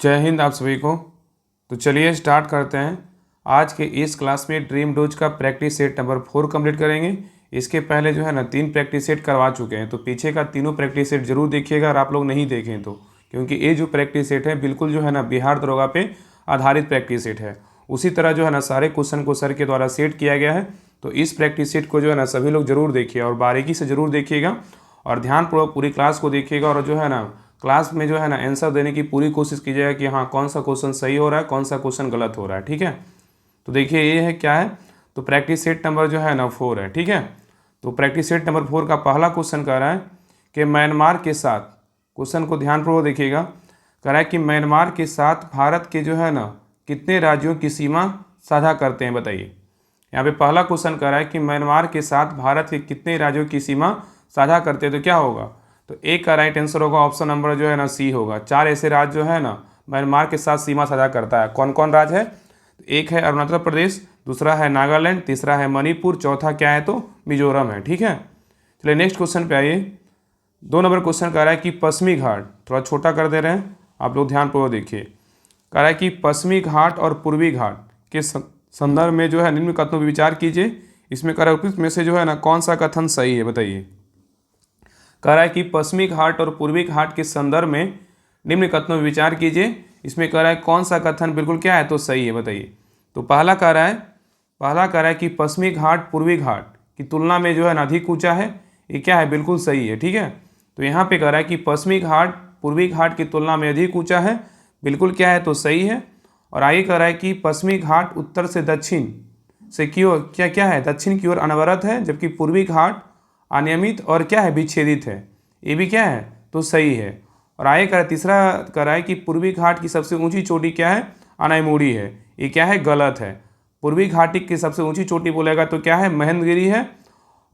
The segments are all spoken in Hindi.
जय हिंद आप सभी को। तो चलिए स्टार्ट करते हैं। आज के इस क्लास में ड्रीम डोज का प्रैक्टिस सेट नंबर 4 कंप्लीट करेंगे। इसके पहले जो है ना 3 प्रैक्टिस सेट करवा चुके हैं, तो पीछे का तीनों प्रैक्टिस सेट जरूर देखिएगा अगर आप लोग नहीं देखें तो, क्योंकि ये जो प्रैक्टिस सेट है बिल्कुल जो है ना बिहार दरोगा पे आधारित प्रैक्टिस सेट है। उसी तरह जो है ना सारे क्वेश्चन को सर के द्वारा सेट किया गया है। तो इस प्रैक्टिस सेट को जो है ना सभी लोग जरूर देखिए और बारीकी से जरूर देखिएगा और ध्यानपूर्वक पूरी क्लास को देखिएगा और जो है ना क्लास में जो है ना आंसर देने की पूरी कोशिश कीजिएगा कि हाँ कौन सा क्वेश्चन सही हो रहा है, कौन सा क्वेश्चन गलत हो रहा है। ठीक है, तो देखिए ये है क्या है, तो प्रैक्टिस सेट नंबर जो है ना 4 है। ठीक है, तो प्रैक्टिस सेट नंबर 4 का पहला क्वेश्चन कह रहा है कि म्यांमार के साथ, क्वेश्चन को ध्यानपूर्वक देखिएगा, कह रहा है कि म्यांमार के साथ भारत के जो है ना कितने राज्यों की सीमा साझा करते हैं, बताइए। यहाँ पे पहला क्वेश्चन कह रहा है कि म्यांमार के साथ भारत के कितने राज्यों की सीमा साझा करते हैं, तो क्या होगा, तो एक का राइट आंसर होगा ऑप्शन नंबर जो है ना सी होगा। 4 ऐसे राज्य जो है ना म्यांमार के साथ सीमा साझा करता है। कौन कौन राज्य है, एक है अरुणाचल प्रदेश, दूसरा है नागालैंड, तीसरा है मणिपुर, चौथा क्या है तो मिजोरम है। ठीक है, चलिए नेक्स्ट क्वेश्चन पे आइए। 2 नंबर क्वेश्चन कह रहा है कि पश्चिमी घाट, थोड़ा छोटा कर दे रहे हैं आप लोग, ध्यानपूर्वक देखिए। कह रहा है कि पश्चिमी घाट और पूर्वी घाट के संदर्भ में जो है निम्न कथनों पर विचार कीजिए। इसमें कह रहा है उपयुक्त में से जो है ना कौन सा कथन सही है, बताइए। कह रहा है कि पश्चिमी घाट और पूर्वी घाट के संदर्भ में निम्न कथनों पर विचार कीजिए। इसमें कह रहा है कौन सा कथन बिल्कुल क्या है तो सही है, बताइए। तो पहला कह रहा है कि पश्चिमी घाट पूर्वी घाट की तुलना में जो है ना अधिक ऊंचा है, ये क्या है बिल्कुल सही है। ठीक है, तो यहाँ पे कह रहा है कि पश्चिमी घाट पूर्वी घाट की तुलना में अधिक ऊंचा है, बिल्कुल क्या है तो सही है। और आगे कह रहा है कि पश्चिमी घाट उत्तर से दक्षिण से की ओर क्या है, दक्षिण की ओर अनवरत है, जबकि पूर्वी घाट अनियमित और क्या है विच्छेदित है, ये भी क्या है तो सही है। और आगे कर तीसरा कह रहा है कि पूर्वी घाट की सबसे ऊंची चोटी क्या है, अनाईमुड़ी है, ये क्या है गलत है। पूर्वी घाटी की सबसे ऊंची चोटी बोलेगा तो क्या है महेंद्रगिरी है।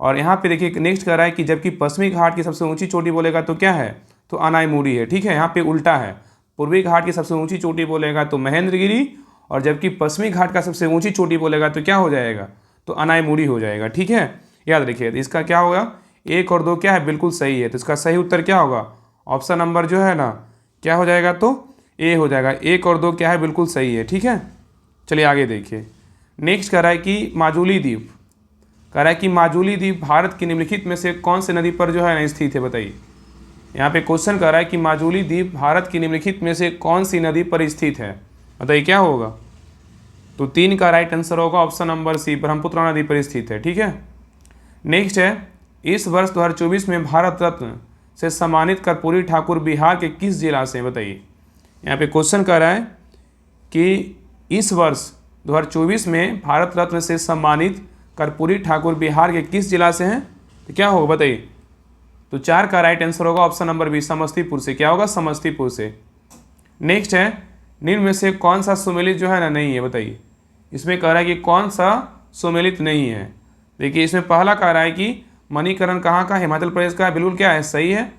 और यहाँ पे देखिए नेक्स्ट कह रहा है कि जबकि पश्चिमी घाट की सबसे ऊंची चोटी बोलेगा तो क्या है तो अनाईमुड़ी है। ठीक है, यहाँ पे उल्टा है, पूर्वी घाट की सबसे ऊंची चोटी बोलेगा तो महेंद्रगिरी, और जबकि पश्चिमी घाट का सबसे ऊंची चोटी बोलेगा तो क्या हो जाएगा तो अनाईमुड़ी हो जाएगा। ठीक है, याद रखिए। तो इसका क्या होगा, 1 और 2 क्या है बिल्कुल सही है, तो इसका सही उत्तर क्या होगा ऑप्शन नंबर जो है ना क्या हो जाएगा तो ए हो जाएगा। 1 और 2 क्या है बिल्कुल सही है। ठीक है, चलिए आगे देखिए। नेक्स्ट कह रहा है कि माजुली द्वीप, कह रहा है कि माजुली द्वीप भारत की निम्नलिखित में से कौन से नदी पर जो है ना स्थित है, बताइए। यहाँ पे क्वेश्चन कर रहा है कि माजुली द्वीप भारत की निम्नलिखित में से कौन सी नदी पर स्थित है, बताइए क्या होगा। तो 3 का राइट आंसर होगा ऑप्शन नंबर सी, ब्रह्मपुत्र नदी पर स्थित है। ठीक है, नेक्स्ट है, इस वर्ष 2024 में भारत रत्न से सम्मानित कर्पूरी ठाकुर बिहार के किस जिला से, बताइए। यहाँ पे क्वेश्चन कर रहा है कि इस वर्ष 2024 में भारत रत्न से सम्मानित कर्पूरी ठाकुर बिहार के किस जिला से हैं, तो क्या होगा बताइए। तो 4 का राइट आंसर होगा ऑप्शन नंबर बी, समस्तीपुर से। क्या होगा समस्तीपुर से। नेक्स्ट है, निम्न में से कौन सा सुमेलित जो है ना नहीं है, बताइए। इसमें कह रहा है कि कौन सा सुमेलित नहीं है। देखिए इसमें पहला कह रहा है कि मणिकरण कहाँ का, हिमाचल प्रदेश का है, बिल्कुल क्या है सही है।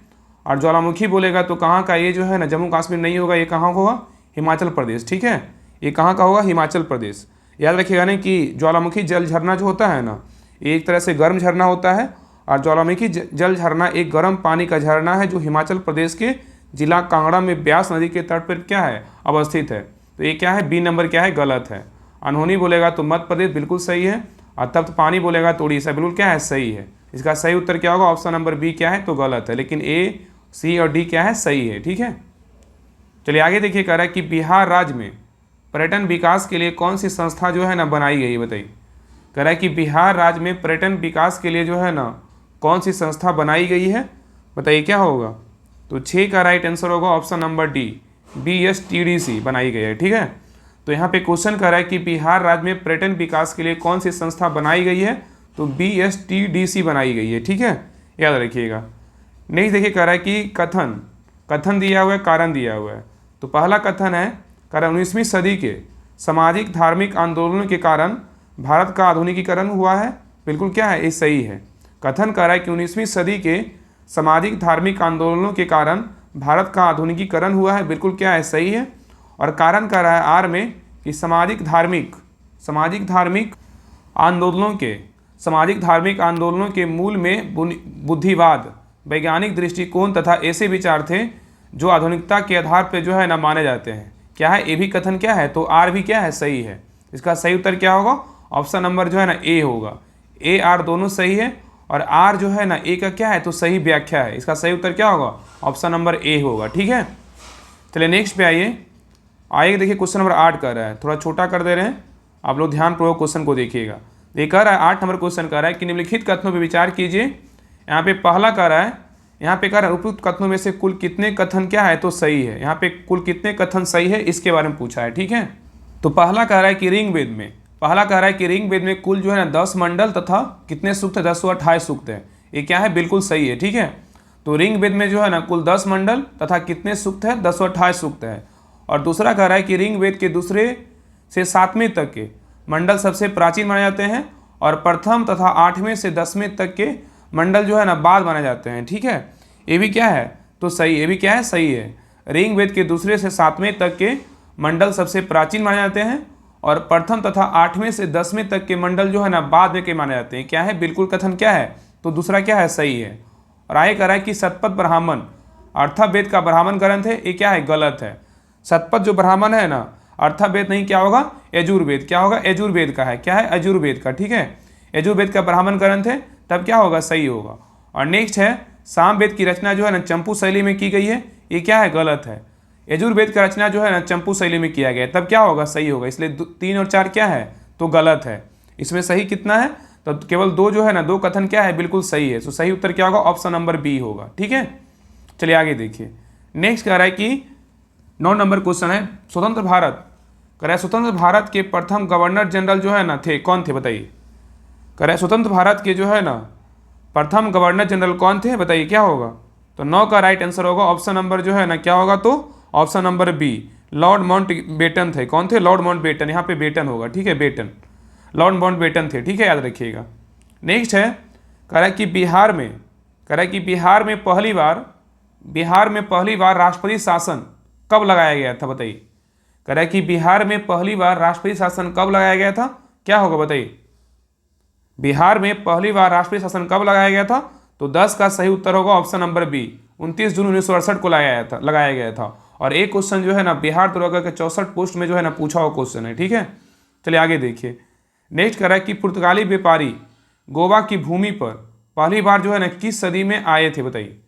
और ज्वालामुखी बोलेगा तो कहाँ का, ये जो है ना जम्मू कश्मीर नहीं होगा, ये कहाँ होगा हिमाचल प्रदेश। ठीक है, ये कहाँ का होगा हिमाचल प्रदेश। याद रखिएगा नहीं कि ज्वालामुखी जल झरना जो होता है ना, ये एक तरह से गर्म झरना होता है, और ज्वालामुखी जल झरना एक गर्म पानी का झरना है जो हिमाचल प्रदेश के जिला कांगड़ा में ब्यास नदी के तट पर क्या है अवस्थित है। तो ये क्या है बी नंबर क्या है गलत है। अनहोनी बोलेगा तो मध्य प्रदेश बिल्कुल सही है, और तप्त पानी बोलेगा तो उड़ीसा बिल्कुल क्या है सही है। इसका सही उत्तर क्या होगा ऑप्शन नंबर बी क्या है तो गलत है, लेकिन ए सी और डी क्या है सही है। ठीक है, चलिए आगे देखिए। कह रहा है कि बिहार राज्य में पर्यटन विकास के लिए कौन सी संस्था जो है ना बनाई गई, बताइए। कह रहा है कि बिहार राज्य में पर्यटन विकास के लिए जो है ना कौन सी संस्था बनाई गई है, बताइए क्या होगा। तो 6 का राइट आंसर होगा ऑप्शन नंबर डी, BSTDC बनाई गई है। ठीक है, तो यहाँ पे क्वेश्चन कर रहा है कि बिहार राज्य में पर्यटन विकास के लिए कौन सी संस्था बनाई गई है, तो BSTDC बनाई गई है। ठीक है, याद रखिएगा। नेक्स्ट देखिए, कह रहा है कि कथन दिया हुआ है, कारण दिया हुआ है। तो पहला कथन है, कारण 19वीं सदी के सामाजिक धार्मिक आंदोलनों के कारण भारत का आधुनिकीकरण हुआ है, बिल्कुल क्या है ये सही है। कथन कर रहा है कि 19वीं सदी के सामाजिक धार्मिक आंदोलनों के कारण भारत का आधुनिकीकरण हुआ है, बिल्कुल क्या है सही है। और कारण कह रहा है आर में कि सामाजिक धार्मिक आंदोलनों के मूल में बुद्धिवाद, वैज्ञानिक दृष्टिकोण तथा ऐसे विचार थे जो आधुनिकता के आधार पर जो है ना माने जाते हैं। क्या है, ए भी कथन क्या है, तो आर भी क्या है, सही है। इसका सही उत्तर क्या होगा, ऑप्शन नंबर जो है ना ए होगा। ए आर दोनों सही है और आर जो है ना ए का क्या है, तो सही व्याख्या है। इसका सही उत्तर क्या होगा, ऑप्शन नंबर ए होगा। ठीक है, चलिए नेक्स्ट पे आइए देखिए क्वेश्चन नंबर 8 कर रहा है, थोड़ा छोटा कर दे रहे हैं, आप लोग ध्यानपूर्वक क्वेश्चन को देखिएगा। ये कह रहा है 8 नंबर क्वेश्चन कह रहा है कि निम्नलिखित कथनों पर विचार कीजिए। यहाँ पे पहला कह रहा है, यहाँ पे कह रहा है उपयुक्त कथनों में से कुल कितने कथन क्या है, तो सही है। यहाँ पे कुल कितने कथन सही है इसके बारे में पूछा है। ठीक है, तो पहला कह रहा है कि ऋग्वेद में कुल जो है ना 10 मंडल तथा कितने सूक्त है, 1028 सूक्त है। ये क्या है, बिल्कुल सही है। ठीक है, तो ऋग्वेद में जो है ना कुल 10 मंडल तथा कितने सूक्त है, 1028 सूक्त है। और दूसरा कह रहा है कि ऋग्वेद के दूसरे से 7वें तक के मंडल सबसे प्राचीन माने जाते हैं और प्रथम तथा 8वें से 10वें तक के मंडल जो है ना बाद माने जाते हैं। ठीक है, ये भी क्या है, तो सही, ये भी क्या है, सही है। ऋग्वेद के दूसरे से 7वें तक के मंडल सबसे प्राचीन माने जाते हैं और प्रथम तथा 8वें से 10वें तक के मंडल जो है ना बाद में के माने जाते हैं। क्या है, बिल्कुल कथन क्या है, तो दूसरा क्या है, सही है। और आगे कह रहा है कि शतपथ ब्राह्मण अर्थवेद का ब्राह्मण ग्रंथ है, ये क्या है, गलत है। शतपथ जो ब्राह्मण है ना, अर्थवेद नहीं, क्या होगा, यजुर्वेद। क्या होगा, यजुर्वेद का है, क्या है, यजुर्वेद का। ठीक है, यजुर्वेद का ब्राह्मण ग्रंथ है, तब क्या होगा, सही होगा। और नेक्स्ट है सामवेद की रचना जो है ना चंपू शैली में की गई है, ये क्या है, गलत है। यजुर्वेद का रचना जो है ना चंपू शैली में किया गया है, तब क्या होगा, सही होगा। इसलिए 3 और 4 क्या है, तो गलत है। इसमें सही कितना है, तो केवल 2 जो है ना, 2 कथन क्या है, बिल्कुल सही है। तो सही उत्तर क्या होगा, ऑप्शन नंबर बी होगा। ठीक है, चलिए आगे देखिए। नेक्स्ट कह रहा है कि 9 नंबर क्वेश्चन है, स्वतंत्र भारत। कह रहा है स्वतंत्र भारत के प्रथम गवर्नर जनरल जो है ना थे, कौन थे, बताइए। कह रहा है स्वतंत्र भारत के जो है ना प्रथम गवर्नर जनरल कौन थे, बताइए क्या होगा। तो 9 का राइट आंसर होगा ऑप्शन नंबर जो है ना क्या होगा, तो option number B, Lord Mountbatten थे। कौन थे, लॉर्ड माउंटबेटन, यहाँ पे बेटन होगा। ठीक है, बेटन, लॉर्ड माउंटबेटन थे। ठीक है, याद रखिएगा। नेक्स्ट है, कह रहा है कि बिहार में पहली बार राष्ट्रपति शासन कब लगाया गया था, बताइए। कह रहा है कि बिहार में पहली बार राष्ट्रपति शासन कब लगाया गया था, क्या होगा, बताइए। बिहार में पहली बार राष्ट्रपति शासन कब लगाया गया था, तो 10 का सही उत्तर होगा ऑप्शन नंबर बी, 29 जून 1968 को लगाया गया था। और एक क्वेश्चन जो है ना बिहार दरोगा के 64 पोस्ट में जो है ना पूछा हुआ क्वेश्चन है। ठीक है, चलिए आगे देखिए। नेक्स्ट कह रहा है कि पुर्तगाली व्यापारी गोवा की भूमि पर पहली बार जो है ना किस सदी में आए थे, बताइए।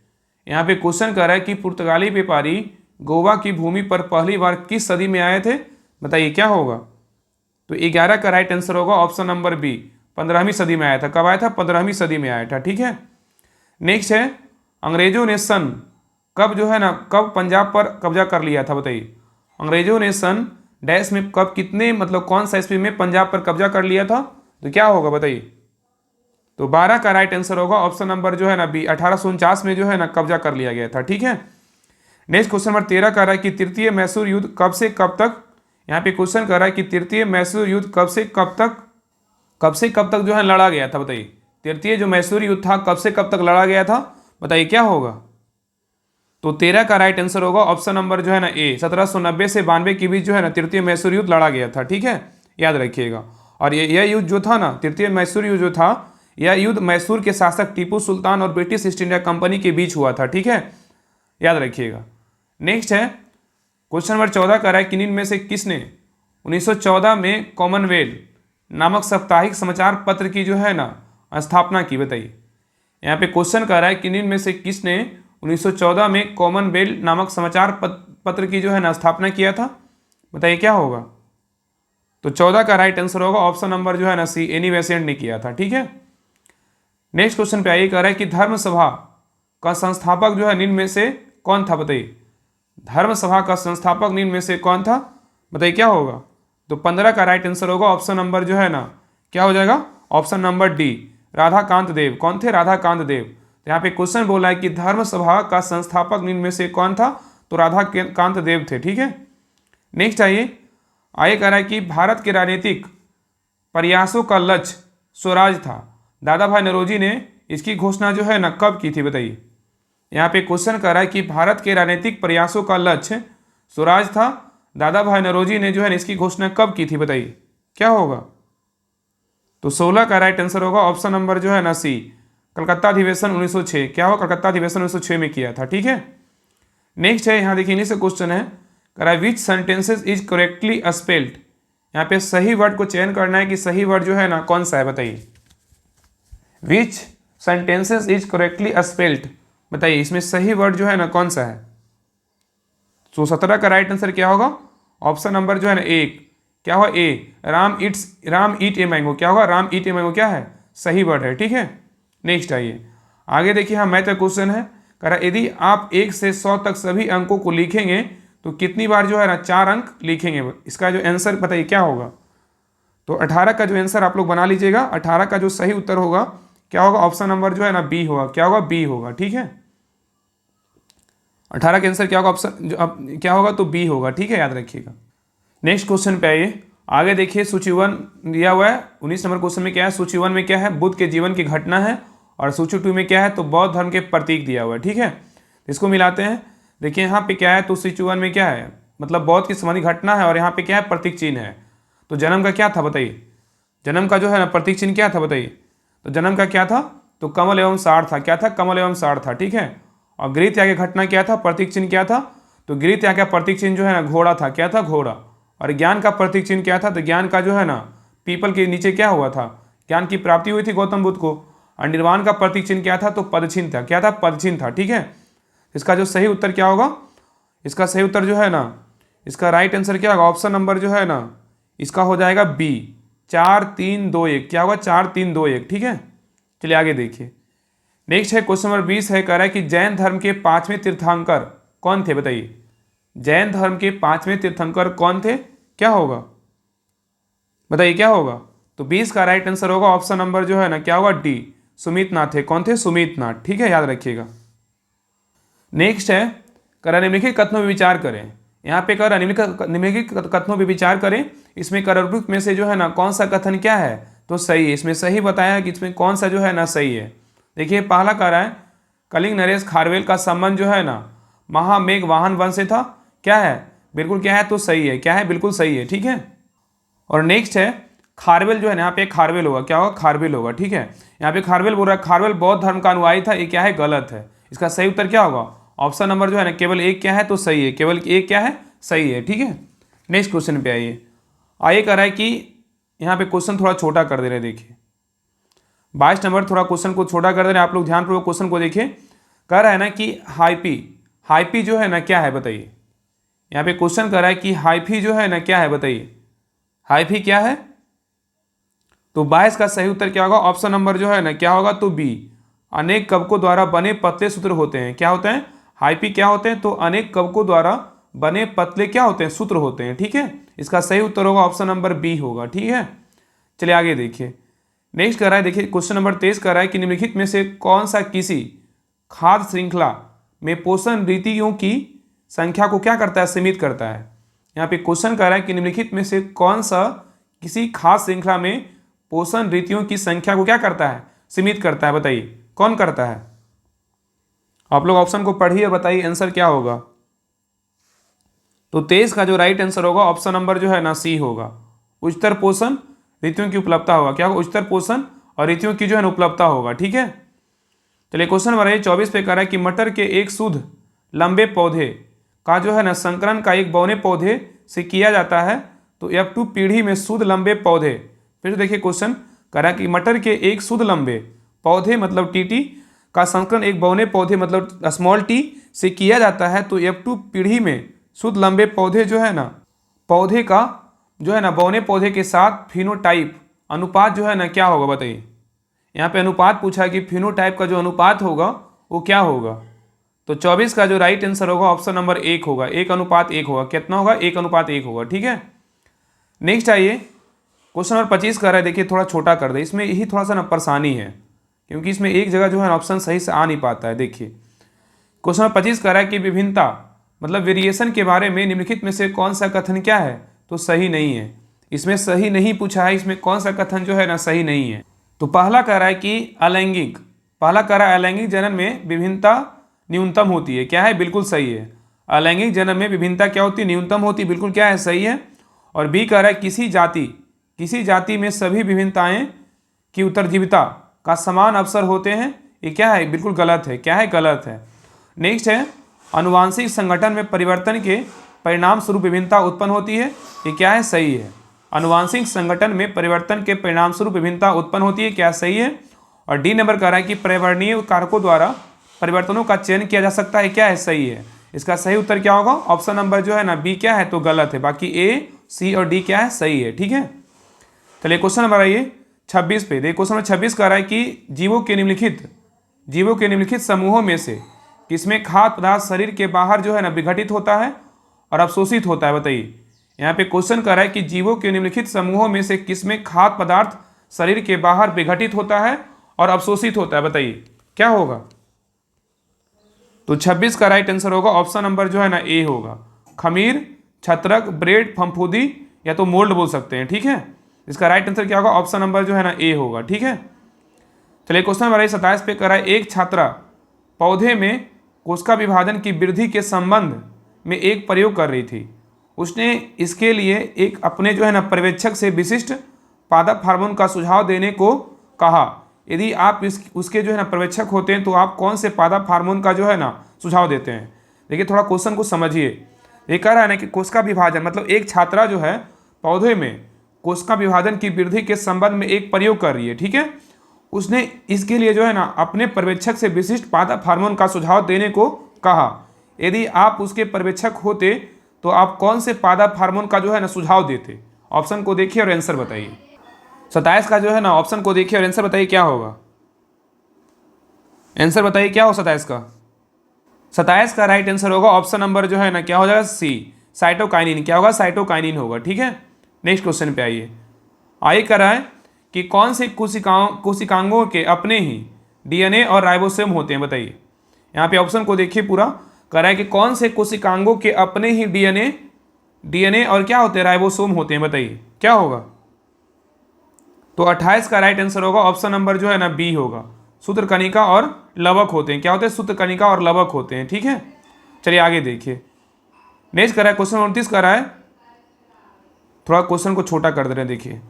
यहाँ पे क्वेश्चन कह रहा है कि पुर्तगाली व्यापारी गोवा की भूमि पर पहली बार किस सदी में आए थे, बताइए क्या होगा। तो 11 का राइट आंसर होगा ऑप्शन नंबर बी, 15वीं सदी में आया था। कब आया था, 15वीं सदी में आया था। ठीक है, नेक्स्ट है अंग्रेजों ने सन कब जो है ना कब पंजाब पर कब्जा कर लिया था, बताइए। अंग्रेजों ने सन डैश में कब, कितने, मतलब कौन सा ईस्वी में पंजाब पर कब्जा कर लिया था, तो क्या होगा, बताइए। तो 12 का राइट आंसर होगा ऑप्शन नंबर जो है ना बी, 1849 में जो है ना कब्जा कर लिया गया था। ठीक है, नेक्स्ट क्वेश्चन नंबर 13 कह रहा है कि तृतीय मैसूर युद्ध कब से कब तक, यहाँ पे क्वेश्चन कर रहा है कि तृतीय मैसूर युद्ध कब से कब तक जो है लड़ा गया था, बताइए। तृतीय जो मैसूर युद्ध था कब से कब तक लड़ा गया था, बताइए क्या होगा। तो 13 का राइट आंसर होगा ऑप्शन नंबर जो है ना ए, 1790 से 92 के बीच जो है ना तृतीय मैसूर युद्ध लड़ा गया था। ठीक है, याद रखिएगा। और यह युद्ध जो था ना, तृतीय मैसूर युद्ध जो था, यह युद्ध मैसूर के शासक टीपू सुल्तान और ब्रिटिश ईस्ट इंडिया कंपनी के बीच हुआ था। ठीक है, याद रखिएगा। नेक्स्ट है क्वेश्चन नंबर 14 कह रहा है कि निम्न में से किसने 1914 में कॉमनवेल्थ नामक साप्ताहिक समाचार पत्र की जो है ना स्थापना की, बताइए। यहाँ पे क्वेश्चन कह रहा है कि निम्न में से किसने 1914 में कॉमनवेल्थ नामक समाचार पत्र की जो है ना स्थापना किया था, बताइए क्या होगा। तो 14 का राइट आंसर होगा ऑप्शन नंबर जो है ना सी, एनी बेसेंट ने किया था। ठीक है, नेक्स्ट क्वेश्चन पे आइए, कह रहा है कि धर्म सभा का संस्थापक जो है निम्न में से कौन था, बताइए। धर्म सभा का संस्थापक निम्न में से कौन था, बताइए क्या होगा। तो 15 का राइट आंसर होगा ऑप्शन नंबर जो है ना क्या हो जाएगा, ऑप्शन नंबर डी, राधाकांत देव। कौन थे, राधाकांत देव। तो यहाँ पे क्वेश्चन बोला है कि धर्म सभा का संस्थापक निम्न में से कौन था, तो राधाकांत देव थे। ठीक है, नेक्स्ट आइए कह रहा है कि भारत के राजनीतिक प्रयासों का लक्ष्य स्वराज था। दादा भाई नौरोजी ने इसकी घोषणा जो है ना कब की थी, बताइए। यहाँ पे क्वेश्चन कर रहा है कि भारत के राजनीतिक प्रयासों का लक्ष्य स्वराज था। दादा भाई नौरोजी ने जो है इसकी घोषणा कब की थी, बताइए क्या होगा। तो 16 का राइट आंसर होगा ऑप्शन नंबर जो है ना सी, कलकत्ता अधिवेशन 1906। क्या होगा, कलकत्ता अधिवेशन 1906 में किया था। ठीक है, नेक्स्ट है यहाँ देखिए इन्हीं से क्वेश्चन है, कह रहा है विच सेंटेंसेस इज करेक्टली स्पेल्ड। यहाँ पे सही वर्ड को चयन करना है कि सही वर्ड जो है ना कौन सा है, बताइए। विच सेंटेंसेस इज करेक्टली स्पेल्ड, बताइए इसमें सही वर्ड जो है ना कौन सा है। तो 17 का राइट आंसर क्या होगा, ऑप्शन नंबर जो है ना एक, क्या होगा ए, राम ईट ए मैंगो, क्या होगा राम ईट ए मैंगो, क्या है सही वर्ड है, ठीक है। नेक्स्ट आइए आगे देखिए, हाँ मैथ का क्वेश्चन है, कह रहा यदि आप 1 से 100 तक सभी अंकों को लिखेंगे तो कितनी बार जो है ना 4 अंक लिखेंगे। इसका जो आंसर बताइए क्या होगा। तो 18 का जो आंसर आप लोग बना लीजिएगा। 18 का जो सही उत्तर होगा क्या होगा, ऑप्शन नंबर जो है ना बी होगा, क्या होगा बी होगा, ठीक है। 18 का आंसर क्या होगा, ऑप्शन जो अब क्या होगा तो बी होगा, ठीक है, याद रखिएगा। नेक्स्ट क्वेश्चन पे आइए, आगे देखिए सूची 1 दिया हुआ है। 19 नंबर क्वेश्चन में क्या है, सूची 1 में क्या है, बुद्ध के जीवन की घटना है, और सूची 2 में क्या है तो बौद्ध धर्म के प्रतीक दिया हुआ है, ठीक है। इसको मिलाते हैं, देखिए यहाँ पे क्या है तो सूची 1 में क्या है, मतलब बौद्ध की संबंधी घटना है, और यहाँ पे क्या है प्रतीक चिन्ह है। तो जन्म का क्या था बताइए, जन्म का जो है ना प्रतीक चिन्ह क्या था बताइए। तो जन्म का क्या था तो कमल एवं सार था, क्या था कमल एवं सार था, ठीक है। और गृह त्याग की घटना क्या था, प्रतीक चिन्ह क्या था, तो गृह त्याग का प्रतीक चिन्ह जो है ना घोड़ा था, क्या था घोड़ा। और ज्ञान का प्रतीक चिन्ह क्या था, तो ज्ञान का जो है ना पीपल के नीचे क्या हुआ था, ज्ञान की प्राप्ति हुई थी गौतम बुद्ध को। और निर्वाण का प्रतीक चिन्ह क्या था तो पदचिन्ह था, क्या था पदचिन्ह था, ठीक है। इसका जो सही उत्तर क्या होगा, इसका सही उत्तर जो है ना, इसका राइट आंसर क्या होगा, ऑप्शन नंबर जो है ना इसका हो जाएगा बी, 4 3 2 1, क्या होगा 4 3 2 1, ठीक है। चलिए आगे देखिए, नेक्स्ट है क्वेश्चन नंबर 20 है, कह रहा है कि जैन धर्म के 5वें तीर्थंकर कौन थे, बताइए। जैन धर्म के 5वें तीर्थंकर कौन थे, क्या होगा बताइए क्या होगा। तो 20 का राइट आंसर होगा ऑप्शन नंबर जो है ना क्या होगा डी, सुमित नाथ थे, कौन थे सुमित नाथ, ठीक है, याद रखिएगा। नेक्स्ट है, कह रहा निम्नलिखित कथनों पर विचार करें। यहाँ पे कह रहा निम्नलिखित कथनों पर विचार करें, इसमें करवृत्त में से जो है ना कौन सा कथन क्या है तो सही है। इसमें सही बताया कि इसमें कौन सा जो है ना सही है। देखिए पहला कह रहा है कलिंग नरेश खारवेल का संबंध जो है ना महामेघ वाहन वंश से था, क्या है बिल्कुल क्या है तो सही है, क्या है बिल्कुल सही है, ठीक है। और नेक्स्ट है खारवेल जो है ना, यहाँ पे खारवेल होगा, क्या होगा खारवेल होगा, ठीक है। यहाँ पे खारवेल बोल रहा है खारवेल बौद्ध धर्म का अनुयायी था, ये क्या है गलत है। इसका सही उत्तर क्या होगा, ऑप्शन नंबर जो है ना केवल एक क्या है तो सही है, केवल एक क्या है सही है, ठीक है। नेक्स्ट क्वेश्चन पे आइए कह रहा है कि यहाँ पे क्वेश्चन थोड़ा छोटा कर दे रहे हैं, देखिए 22 नंबर थोड़ा क्वेश्चन को छोटा कर दे रहे हैं, आप लोग ध्यानपूर्वक क्वेश्चन को देखिए। कह रहा है ना कि हाइपी जो है ना क्या है बताइए। यहाँ पे क्वेश्चन कर रहा है कि हाइफी जो है ना क्या है बताइए, हाइफी क्या है। तो 22 का सही उत्तर क्या होगा, ऑप्शन नंबर जो है ना क्या होगा तो बी, अनेक कवकों द्वारा बने पतले सूत्र होते हैं, क्या होते हैं हाइपी क्या होते हैं तो अनेक कवकों द्वारा बने पतले क्या होते हैं सूत्र होते हैं, ठीक है। इसका सही उत्तर होगा ऑप्शन नंबर बी होगा, ठीक है। चलिए आगे देखिए, नेक्स्ट कर रहा है, देखिए क्वेश्चन नंबर 23 कर रहा है कि निम्नलिखित में से कौन सा किसी खाद्य श्रृंखला में पोषण रीतियों की संख्या को क्या करता है सीमित करता है। यहाँ पे क्वेश्चन कर रहा है कि निम्नलिखित में से कौन सा किसी खाद्य श्रृंखला में पोषण रीतियों की संख्या को क्या करता है सीमित करता है, बताइए कौन करता है। आप लोग ऑप्शन को पढ़िए और बताइए आंसर क्या होगा। तो 23 का जो राइट आंसर होगा ऑप्शन नंबर जो है ना सी होगा, उच्चतर पोषण ऋतुओं की उपलब्धता होगा, क्या होगा उच्चतर पोषण और ऋतुओं की जो है ना उपलब्धता होगा, ठीक है। चलिए क्वेश्चन नंबर 24 पे कह रहा है कि मटर के एक शुद्ध लंबे पौधे का जो है ना संकरण का एक बौने पौधे से किया जाता है, तो F2 पीढ़ी में शुद्ध लंबे पौधे। फिर देखिए क्वेश्चन कह रहा है कि मटर के एक शुद्ध लंबे पौधे मतलब टीटी का संकरण एक बौने पौधे मतलब स्मॉल टी से किया जाता है, तो F2 पीढ़ी में शुद्ध लंबे पौधे जो है ना पौधे का जो है ना बौने पौधे के साथ फिनोटाइप अनुपात जो है ना क्या होगा बताइए। यहाँ पे अनुपात पूछा है कि फिनोटाइप का जो अनुपात होगा वो क्या होगा। तो 24 का जो राइट आंसर होगा ऑप्शन नंबर 1 होगा, 1:1 होगा, कितना होगा 1:1 होगा, ठीक है। नेक्स्ट आइए क्वेश्चन नंबर 25 कर रहा है, देखिए थोड़ा छोटा कर दे, इसमें यही थोड़ा सा ना परेशानी है क्योंकि इसमें एक जगह जो है ऑप्शन सही से आ नहीं पाता है। देखिए क्वेश्चन नंबर 25 कर रहा है कि विभिन्नता मतलब वेरिएशन के बारे में निम्नलिखित में से कौन सा कथन क्या है तो सही नहीं है। इसमें सही नहीं पूछा है, इसमें कौन सा कथन जो है ना सही नहीं है। तो पहला कह रहा है कि अलैंगिक, पहला कह रहा है अलैंगिक जनन में विभिन्नता न्यूनतम होती है, क्या है बिल्कुल सही है। अलैंगिक जनन में विभिन्नता क्या होती है न्यूनतम होती है, बिल्कुल क्या है सही है। और बी कह रहा है किसी जाति में सभी विभिन्नताएं की उत्तरजीविता का समान अवसर होते हैं, ये क्या है बिल्कुल गलत है, क्या है गलत है। नेक्स्ट है अनुवांशिक संगठन में परिवर्तन के परिणाम स्वरूप विभिन्नता उत्पन्न होती है, ये क्या है, सही है। अनुवांशिक संगठन में परिवर्तन के परिणाम स्वरूप विभिन्नता उत्पन्न होती है, क्या सही है। और डी नंबर कह रहा है कि पर्यावरणीय कारकों द्वारा परिवर्तनों का चयन किया जा सकता है, क्या है, सही है। इसका सही उत्तर क्या होगा, ऑप्शन नंबर जो है ना बी क्या है, तो गलत है। बाकी ए, सी और डी क्या है, सही है। ठीक है, चलिए क्वेश्चन नंबर आइए 26 पे। देखिए क्वेश्चन नंबर 26 कह रहा है कि जीवों के निम्नलिखित समूहों में से किसमें खाद्य पदार्थ शरीर के बाहर जो है ना विघटित होता है और अवशोषित होता है, बताइए। यहाँ पे क्वेश्चन कर रहा है कि जीवों के निम्नलिखित समूहों में से किसमें खाद्य पदार्थ शरीर के बाहर विघटित होता है और अवशोषित होता है, बताइए क्या होगा। तो 26 का राइट आंसर होगा ऑप्शन नंबर जो है ना ए होगा। खमीर, छत्रक, ब्रेड, फंफूदी या तो मोल्ड बोल सकते हैं। ठीक है, इसका राइट आंसर क्या होगा, ऑप्शन नंबर जो है ना ए होगा। ठीक है, चलिए क्वेश्चन नंबर 27 पे कर रहा है, एक छात्रा पौधे में कोशिका विभाजन की वृद्धि के संबंध में एक प्रयोग कर रही थी। उसने इसके लिए एक अपने जो है ना पर्यवेक्षक से विशिष्ट पादप हार्मोन का सुझाव देने को कहा। यदि आप उसके जो है ना पर्यवेक्षक होते हैं तो आप कौन से पादप हार्मोन का जो है ना सुझाव देते हैं। देखिए थोड़ा क्वेश्चन को समझिए। ये कह रहा है ना कि कोशिका विभाजन मतलब एक छात्रा जो है पौधे में कोशिका विभाजन की वृद्धि के संबंध में एक प्रयोग कर रही है। ठीक है, उसने इसके लिए जो है ना अपने पर्यवेक्षक से विशिष्ट पादप हार्मोन का सुझाव देने को कहा। यदि आप उसके पर्यवेक्षक होते तो आप कौन से पादप हार्मोन का जो है ना सुझाव देते। ऑप्शन को देखिए और आंसर बताइए। 27 का जो है ना ऑप्शन को देखिए और आंसर बताइए क्या होगा। आंसर बताइए क्या हो 27 का। 27 का राइट आंसर होगा ऑप्शन नंबर जो है ना क्या हो जाएगा, सी, साइटोकाइनिन। क्या होगा, साइटोकाइनिन होगा। ठीक है, नेक्स्ट क्वेश्चन पे आइए कर रहा है कि कौन से कोशिकांगों के अपने ही डीएनए और राइबोसोम होते हैं, बताइए। यहाँ पे ऑप्शन को देखिए पूरा, कह रहा है कि कौन से कोशिकांगों के अपने ही डीएनए और क्या होते हैं, राइबोसोम होते हैं, बताइए क्या होगा। तो 28 का राइट आंसर होगा ऑप्शन नंबर जो है ना बी होगा। सूत्रकणिका और लवक होते हैं। क्या होते हैं, सूत्रकणिका और लवक होते हैं। ठीक है, चलिए आगे देखिए। नेक्स्ट कर रहा है क्वेश्चन 29 कर रहा है, थोड़ा क्वेश्चन को छोटा कर दे रहे हैं। देखिए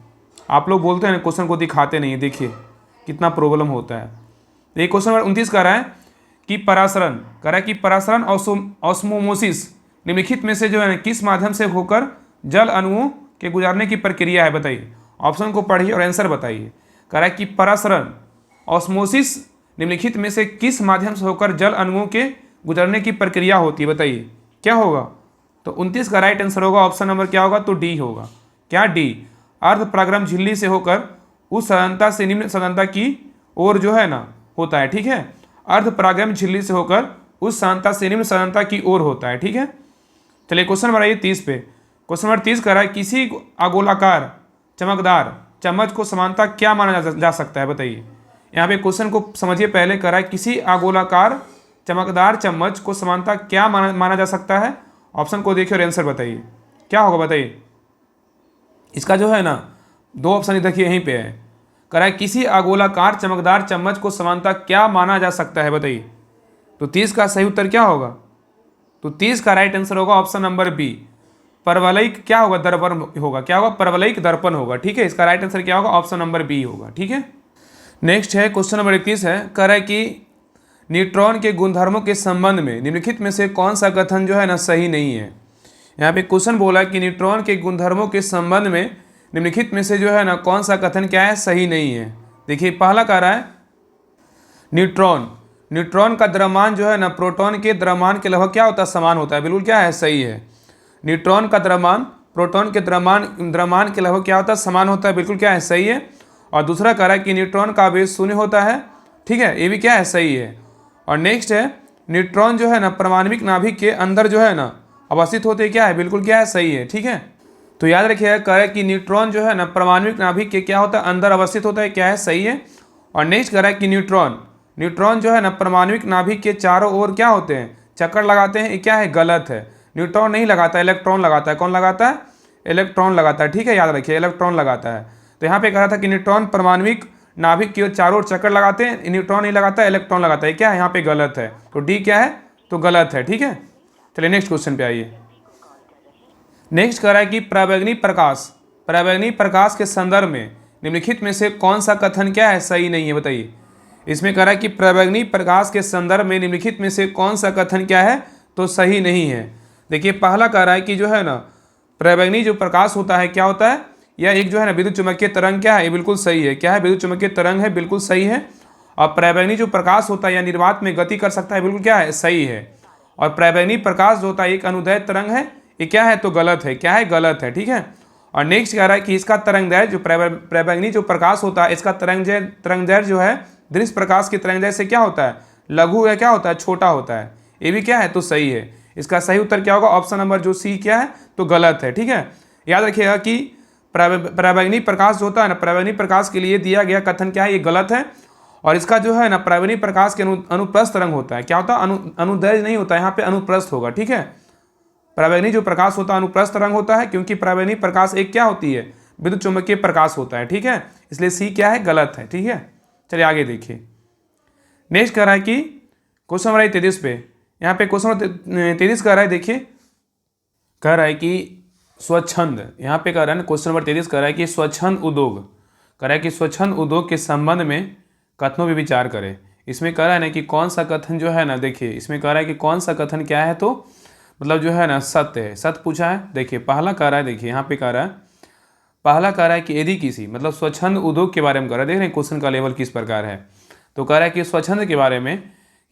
आप लोग बोलते हैं क्वेश्चन को दिखाते नहीं है, देखिए कितना प्रॉब्लम होता है। ये क्वेश्चन नंबर 29 कर रहा है कि परासरण ऑस्मोमोसिस निम्नलिखित में से जो है किस माध्यम से होकर जल अणुओं के गुजरने की प्रक्रिया है, बताइए। ऑप्शन को पढ़िए और आंसर बताइए। कह रहा है कि परासरण ऑस्मोसिस निम्नलिखित में से किस माध्यम से होकर जल अणुओं के गुजरने की प्रक्रिया होती है, बताइए क्या होगा। तो 29 का राइट आंसर होगा ऑप्शन नंबर क्या होगा, तो डी होगा। क्या, डी। अर्ध परागरम झिल्ली से होकर उस सघनता से निम्न सघनता की ओर जो है ना होता है। ठीक है, अर्ध परागरम झिल्ली से होकर उस सघनता से निम्न सघनता की ओर होता है। ठीक है, चलिए क्वेश्चन नंबर 30 पे। क्वेश्चन नंबर 30 कर रहा है, किसी आगोलाकार चमकदार चम्मच को समानता क्या माना जा सकता है, बताइए। यहाँ पे क्वेश्चन को समझिए पहले। कर रहा है किसी आगोलाकार चमकदार चम्मच को समानता क्या माना जा सकता है। ऑप्शन को देखिए और आंसर बताइए क्या होगा, बताइए। इसका जो है ना दो ऑप्शन देखिए यहीं पे है। कह रहा है किसी आगोलाकार चमकदार चम्मच को समानता क्या माना जा सकता है, बताइए। तो 30 का सही उत्तर क्या होगा। तो 30 का राइट आंसर होगा ऑप्शन नंबर बी, परवलयिक क्या होगा, दर्पण होगा। क्या होगा, परवलयिक दर्पण होगा। ठीक है, इसका राइट आंसर क्या होगा, ऑप्शन नंबर बी होगा। ठीक है, नेक्स्ट है क्वेश्चन नंबर 31 है। कह रहा है कि न्यूट्रॉन के गुणधर्मों के संबंध में निम्नलिखित में से कौन सा कथन जो है ना सही नहीं है। यहाँ पे क्वेश्चन बोला कि न्यूट्रॉन के गुणधर्मों के संबंध में निम्नलिखित में से जो है ना कौन सा कथन क्या है, सही नहीं है। देखिए पहला कह रहा है न्यूट्रॉन का द्रव्यमान जो है ना प्रोटॉन के द्रव्यमान के लगभग क्या होता है, समान होता है। बिल्कुल क्या है, सही है। न्यूट्रॉन का द्रव्यमान प्रोटॉन के द्रव्यमान के लगभग क्या होता है, समान होता है। बिल्कुल क्या है, सही है। और दूसरा कह रहा है कि न्यूट्रॉन का आवेश शून्य होता है। ठीक है, ये भी क्या है, सही है। और नेक्स्ट है न्यूट्रॉन जो है ना परमाणविक नाभिक के अंदर जो है ना अवस्थित होते क्या है, बिल्कुल क्या है, सही है। ठीक है, तो याद रखिएगा कह रहा है कि न्यूट्रॉन जो है ना परमाणविक नाभिक के क्या होता है, अंदर अवस्थित होता है। क्या है, सही है। और नेक्स्ट कह रहा है कि न्यूट्रॉन जो है ना परमाणविक नाभिक के चारों ओर क्या होते हैं, चक्कर लगाते हैं। ये क्या है, गलत है। न्यूट्रॉन नहीं लगाता, इलेक्ट्रॉन लगाता है। कौन लगाता है, इलेक्ट्रॉन लगाता है। ठीक है, याद रखिए इलेक्ट्रॉन लगाता है। तो यहाँ पे कह रहा था कि न्यूट्रॉन परमाणविक नाभिक की चारों ओर चक्कर लगाते हैं, न्यूट्रॉन नहीं लगाता, इलेक्ट्रॉन लगाता है। क्या है, यहाँ पे गलत है। तो डी क्या है, तो गलत है। ठीक है, चलिए नेक्स्ट क्वेश्चन पे आइए। नेक्स्ट कह रहा है कि पराबैंगनी प्रकाश के संदर्भ में निम्नलिखित में से कौन सा कथन क्या है, सही नहीं है, बताइए। इसमें कह रहा है कि पराबैंगनी प्रकाश के संदर्भ में निम्नलिखित में से कौन सा कथन क्या है, तो सही नहीं है। देखिए पहला कह रहा है कि जो है ना प्रबंगी जो प्रकाश होता है क्या होता है, यह एक जो है ना विद्युत चुम्बकीय तरंग क्या है, ये बिल्कुल सही है। क्या है, विद्युत चुम्बकीय तरंग है, बिल्कुल सही है। और प्रबंगी जो प्रकाश होता है या निर्वात में गति कर सकता है, बिल्कुल क्या है, सही है। और प्रबंगी प्रकाश जो होता है एक अनुदैर्ध्य तरंग है, ये क्या है, तो गलत है। क्या है, गलत है, ठीक है। और नेक्स्ट कह रहा है कि इसका तरंगदैर्घ्य जो प्रबंगी जो प्रकाश होता है इसका तरंगदैर्घ्य जो है दृश्य प्रकाश की तरंगदैर्घ्य से क्या होता है, लघु है, क्या होता है, छोटा होता है। ये भी क्या है, तो सही है। इसका सही उत्तर क्या होगा, ऑप्शन नंबर जो सी क्या है, तो गलत है, ठीक है। याद रखिएगा कि प्रबंगी प्रकाश जो होता है ना, प्रबंगी प्रकाश के लिए दिया गया कथन क्या है, ये गलत है। और इसका जो है ना प्रबंगी प्रकाश के अनुप्रस्थ तरंग होता है, क्या होता है, अनुदैर्घ्य नहीं होता, यहाँ पे अनुप्रस्थ होगा, ठीक है। प्रबंगी जो प्रकाश होता है अनुप्रस्थ तरंग होता है, क्योंकि प्रबंगी प्रकाश एक क्या होती है, विद्युत चुम्बकीय प्रकाश होता है, ठीक है। इसलिए सी क्या है, गलत है, ठीक है। चलिए आगे देखिए। नेक्स्ट कह रहा है कि क्वेश्चन नंबर 33 पे, यहाँ पे क्वेश्चन नंबर 33 कह रहा है, देखिए कह रहा है कि स्वच्छंद, यहाँ पे कह रहा है ना क्वेश्चन नंबर 33 कह रहा है कि स्वच्छंद उद्योग, कह रहा है कि स्वच्छंद उद्योग के संबंध में कथनों पर विचार करें। इसमें कह रहा है ना कि कौन सा कथन जो है ना, देखिए इसमें कह रहा है कि कौन सा कथन क्या है, तो मतलब जो है ना सत्य है, सत्य पूछा है। देखिए पहला कह रहा है, देखिए यहाँ पे कह रहा है, पहला कह रहा है कि यदि किसी, मतलब स्वच्छंद उद्योग के बारे में कह रहा है, देख रहे हैं क्वेश्चन का लेवल किस प्रकार है। तो कह रहा है कि स्वच्छंद के बारे में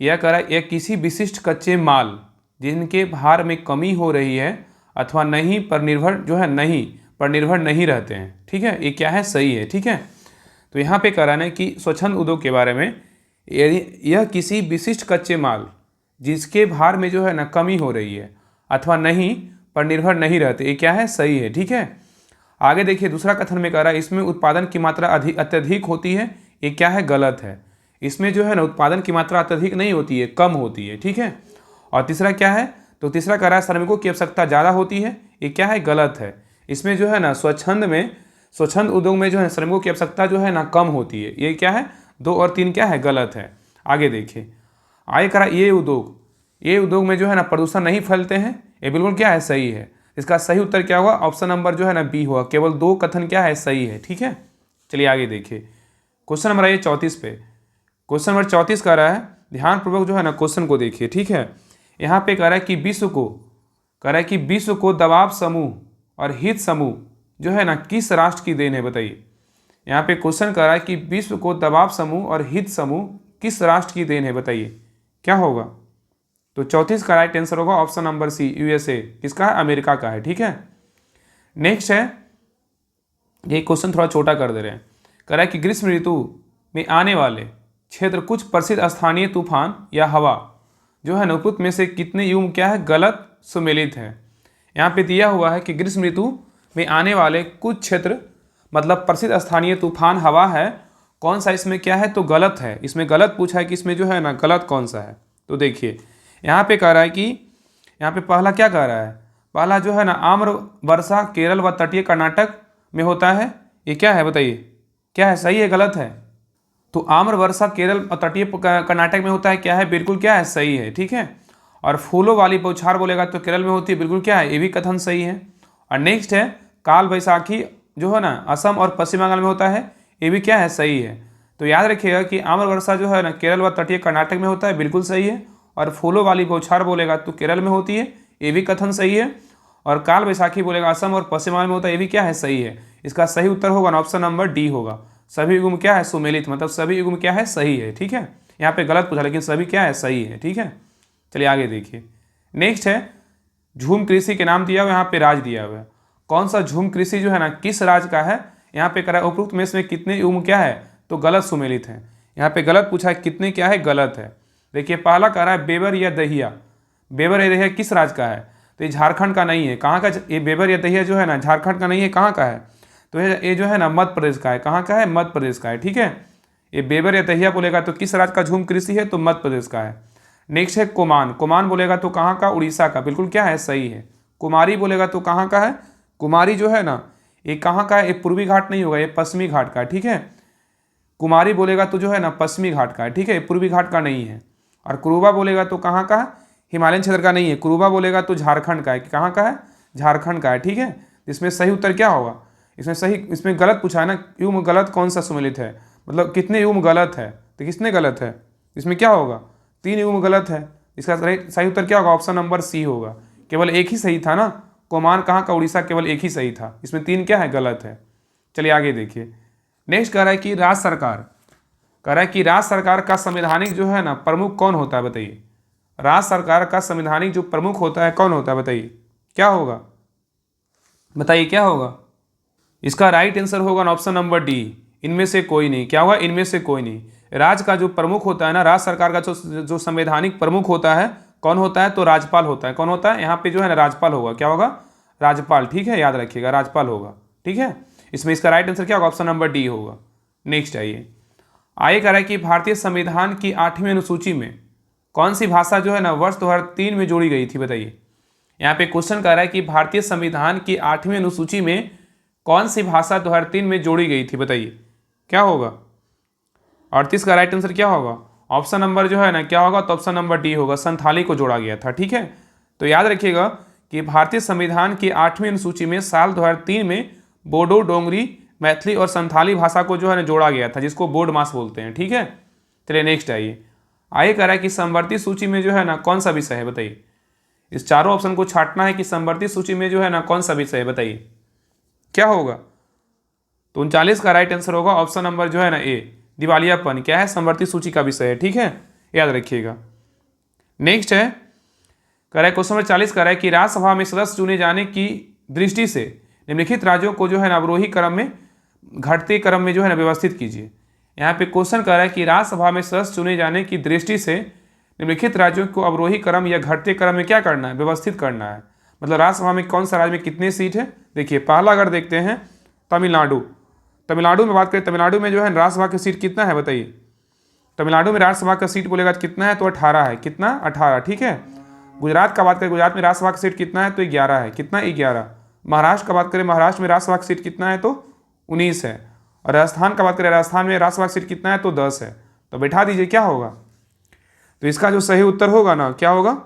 यह कह रहा है, यह किसी विशिष्ट कच्चे माल जिनके भार में कमी हो रही है अथवा नहीं पर निर्भर जो है, नहीं पर निर्भर नहीं रहते हैं, ठीक है। ये क्या है, सही है, ठीक है। तो यहाँ पे कह रहा है कि स्वच्छंद उद्योग के बारे में यह किसी विशिष्ट कच्चे माल जिसके भार में जो है ना कमी हो रही है अथवा नहीं पर निर्भर नहीं रहते, ये क्या है, सही है, ठीक है। आगे देखिए दूसरा कथन में कह रहा है इसमें उत्पादन की मात्रा अत्यधिक होती है, ये क्या है, गलत है। इसमें जो है ना उत्पादन की मात्रा अत्यधिक नहीं होती है, कम होती है, ठीक है। और तीसरा क्या है, तो तीसरा कह रहा है श्रमिकों की आवश्यकता ज़्यादा होती है, ये क्या है, गलत है। इसमें जो है ना स्वच्छंद उद्योग में जो है श्रमिकों की आवश्यकता जो है ना कम होती है, ये क्या है, 2 और 3 क्या है, गलत है। आगे देखिए आगे कह रहा है ये उद्योग में जो है ना प्रदूषण नहीं फैलते हैं, ये बिल्कुल क्या है, सही है। इसका सही उत्तर क्या होगा, ऑप्शन नंबर जो है ना बी होगा। केवल 2 कथन क्या है, सही है, ठीक है। चलिए आगे देखिए क्वेश्चन नंबर आइए 34 पे। क्वेश्चन नंबर 34 कह रहा है, ध्यानपूर्वक जो है ना क्वेश्चन को देखिए, ठीक है। यहाँ पे कह रहा है कि विश्व को दबाव समूह और हित समूह जो है ना किस राष्ट्र की देन है, बताइए। यहाँ पे क्वेश्चन कह रहा है कि विश्व को दबाव समूह और हित समूह किस राष्ट्र की देन है, बताइए क्या होगा। तो 34 का राइट आंसर होगा ऑप्शन नंबर सी, यूएसए। किसका है, अमेरिका का है, ठीक है। नेक्स्ट है, ये क्वेश्चन थोड़ा छोटा कर दे रहे हैं। कह रहा है कि ग्रीष्म ऋतु में आने वाले क्षेत्र कुछ प्रसिद्ध स्थानीय तूफान या हवा जो है उपयुक्त में से कितने युग्म क्या है, गलत सुमेलित है। यहाँ पे दिया हुआ है कि ग्रीष्म ऋतु में आने वाले कुछ क्षेत्र मतलब प्रसिद्ध स्थानीय तूफान हवा है, कौन सा इसमें क्या है, तो गलत है। इसमें गलत पूछा है कि इसमें जो है ना गलत कौन सा है। तो देखिए यहाँ पे कह रहा है कि यहाँ पे पहला क्या कह रहा है, पहला जो है ना आम्र वर्षा केरल व तटीय कर्नाटक में होता है, ये क्या है, बताइए क्या है, सही है, गलत है। तो आम्र वर्षा केरल और तटीय कर्नाटक में होता है, क्या है, बिल्कुल क्या है, सही है, ठीक है। और फूलों वाली बौछार बोलेगा तो केरल में होती है, बिल्कुल क्या है, ये भी कथन सही है। और नेक्स्ट है काल बैसाखी जो है ना असम और पश्चिम बंगाल में होता है, ये भी क्या है, सही है। तो याद रखिएगा कि आम्र वर्षा जो है ना केरल व तटीय कर्नाटक में होता है, बिल्कुल सही है। और फूलों वाली बौछार बोलेगा तो केरल में होती है, ये भी कथन सही है। और काल बैसाखी बोलेगा असम और पश्चिम बंगाल में होता है, ये भी क्या है, सही है। इसका सही उत्तर होगा ऑप्शन नंबर डी होगा। सभी युग्म क्या है, सुमेलित, मतलब सभी युग्म क्या है, सही है, ठीक है। यहाँ पे गलत पूछा लेकिन सभी क्या है, सही है, ठीक है। चलिए आगे देखिए। नेक्स्ट है झूम कृषि के नाम दिया हुआ, यहाँ पे राज्य दिया हुआ है। कौन सा झूम कृषि जो है ना किस राज्य का है, यहाँ पे करा उपरोक्त में इसमें कितने युग्म क्या है, तो गलत सुमेलित है। यहाँ पे गलत पूछा है, कितने क्या है, गलत है। देखिए पहला कह रहा है बेबर या दहिया, बेबर या दहिया किस राज्य का है, तो ये झारखंड का नहीं है। कहाँ का, ये बेबर या दहिया जो है ना झारखंड का नहीं है, कहाँ का है, तो ये जो है ना मध्य प्रदेश का है। कहाँ का है, मध्य प्रदेश का है, ठीक है। ये बेबर या दहिया बोलेगा तो किस राज्य का झूम कृषि है, तो मध्य प्रदेश का है। नेक्स्ट है कुमान बोलेगा तो कहाँ का, उड़ीसा का, बिल्कुल क्या है, सही है। कुमारी बोलेगा तो कहाँ का है, कुमारी जो है ना ये कहाँ का है, ये पूर्वी घाट नहीं होगा, ये पश्चिमी घाट का है, ठीक है। कुमारी बोलेगा तो जो है ना पश्चिमी घाट का है, ठीक है, पूर्वी घाट का नहीं है। और कुरुबा बोलेगा तो कहाँ का है, हिमालयन क्षेत्र का नहीं है। कुरुबा बोलेगा तो झारखंड का है, कहाँ का है, झारखंड का है, ठीक है। इसमें सही उत्तर क्या होगा, इसमें गलत पूछा है ना, युग्म गलत कौन सा सुमेलित है, मतलब कितने युग्म गलत है, तो किसने गलत है, इसमें क्या होगा, 3 युग्म गलत है। इसका सही उत्तर क्या होगा, ऑप्शन नंबर सी होगा। केवल एक ही सही था ना, कोमान कहाँ का, उड़ीसा, केवल एक ही सही था। इसमें 3 क्या है, गलत है। चलिए आगे देखिए। नेक्स्ट कह रहा है कि राज्य सरकार, कह रहा है कि राज्य सरकार का संवैधानिक जो है ना प्रमुख कौन होता है, बताइए। राज्य सरकार का संवैधानिक जो प्रमुख होता है कौन होता है, बताइए क्या होगा, बताइए क्या होगा। इसका राइट आंसर होगा ऑप्शन नंबर डी, इनमें से कोई नहीं। क्या होगा, इनमें से कोई नहीं। राज्य का जो प्रमुख होता है ना, राज्य सरकार का जो संवैधानिक प्रमुख होता है कौन होता है, तो राज्यपाल होता है। कौन होता है, यहाँ पे जो है ना राज्यपाल होगा। क्या होगा, राज्यपाल, ठीक है, याद रखिएगा राज्यपाल होगा, ठीक है। इसमें इसका राइट आंसर क्या होगा, ऑप्शन नंबर डी होगा। नेक्स्ट आइए कह रहा है कि भारतीय संविधान की 8वीं अनुसूची में कौन सी भाषा जो है ना वर्ष 2003 में जोड़ी गई थी, बताइए। यहाँ पे क्वेश्चन कह रहा है कि भारतीय संविधान की 8वीं अनुसूची में कौन सी भाषा 2003 में जोड़ी गई थी, बताइए क्या होगा। 38 का राइट आंसर क्या होगा, ऑप्शन नंबर जो है ना क्या होगा, तो ऑप्शन नंबर डी होगा, संथाली को जोड़ा गया था, ठीक है। तो याद रखिएगा कि भारतीय संविधान की 8वीं अनुसूची में साल 2003 में बोडो, डोंगरी, मैथिली और संथाली भाषा को जो है ना जोड़ा गया था, जिसको बोर्ड मास बोलते हैं, ठीक है। चलिए नेक्स्ट आइए कह रहा है कि समवर्ती सूची में जो है ना कौन सा विषय है, बताइए। इस चारों ऑप्शन को छांटना है कि समवर्ती सूची में जो है ना कौन सा विषय है, बताइए क्या होगा। तो 39 का राइट आंसर होगा ऑप्शन नंबर जो है ना ए, दिवालियापन क्या है, समवर्ती सूची का विषय है, ठीक है, याद रखिएगा। नेक्स्ट कह रहा है क्वेश्चन नंबर 40 कह रहा है कि राज्यसभा में सदस्य चुने जाने की दृष्टि से निम्नलिखित राज्यों को जो है ना अवरोही क्रम में, घटते क्रम में जो है ना व्यवस्थित कीजिए। यहाँ पे क्वेश्चन कह रहा है कि राज्यसभा में सदस्य चुने जाने की दृष्टि से निम्नलिखित राज्यों को अवरोही क्रम या घटते क्रम में क्या करना है, व्यवस्थित करना है। मतलब राज्यसभा में कौन सा राज्य में कितने सीट है। देखिए पहला अगर देखते हैं तमिलनाडु, तमिलनाडु में बात करें, तमिलनाडु में जो है राज्यसभा की सीट कितना है, बताइए। तमिलनाडु में राज्यसभा का सीट बोलेगा कितना है, तो 18 है। कितना, 18, ठीक है। गुजरात का बात करें, गुजरात में राज्यसभा की सीट कितना है, तो 11 है। कितना, 11। महाराष्ट्र का बात करें, महाराष्ट्र में राज्यसभा की सीट कितना है, तो 19 है। और राजस्थान का बात करें, राजस्थान में राज्यसभा की सीट कितना है, तो 10 है। तो बैठा दीजिए क्या होगा। तो इसका जो सही उत्तर होगा ना क्या होगा,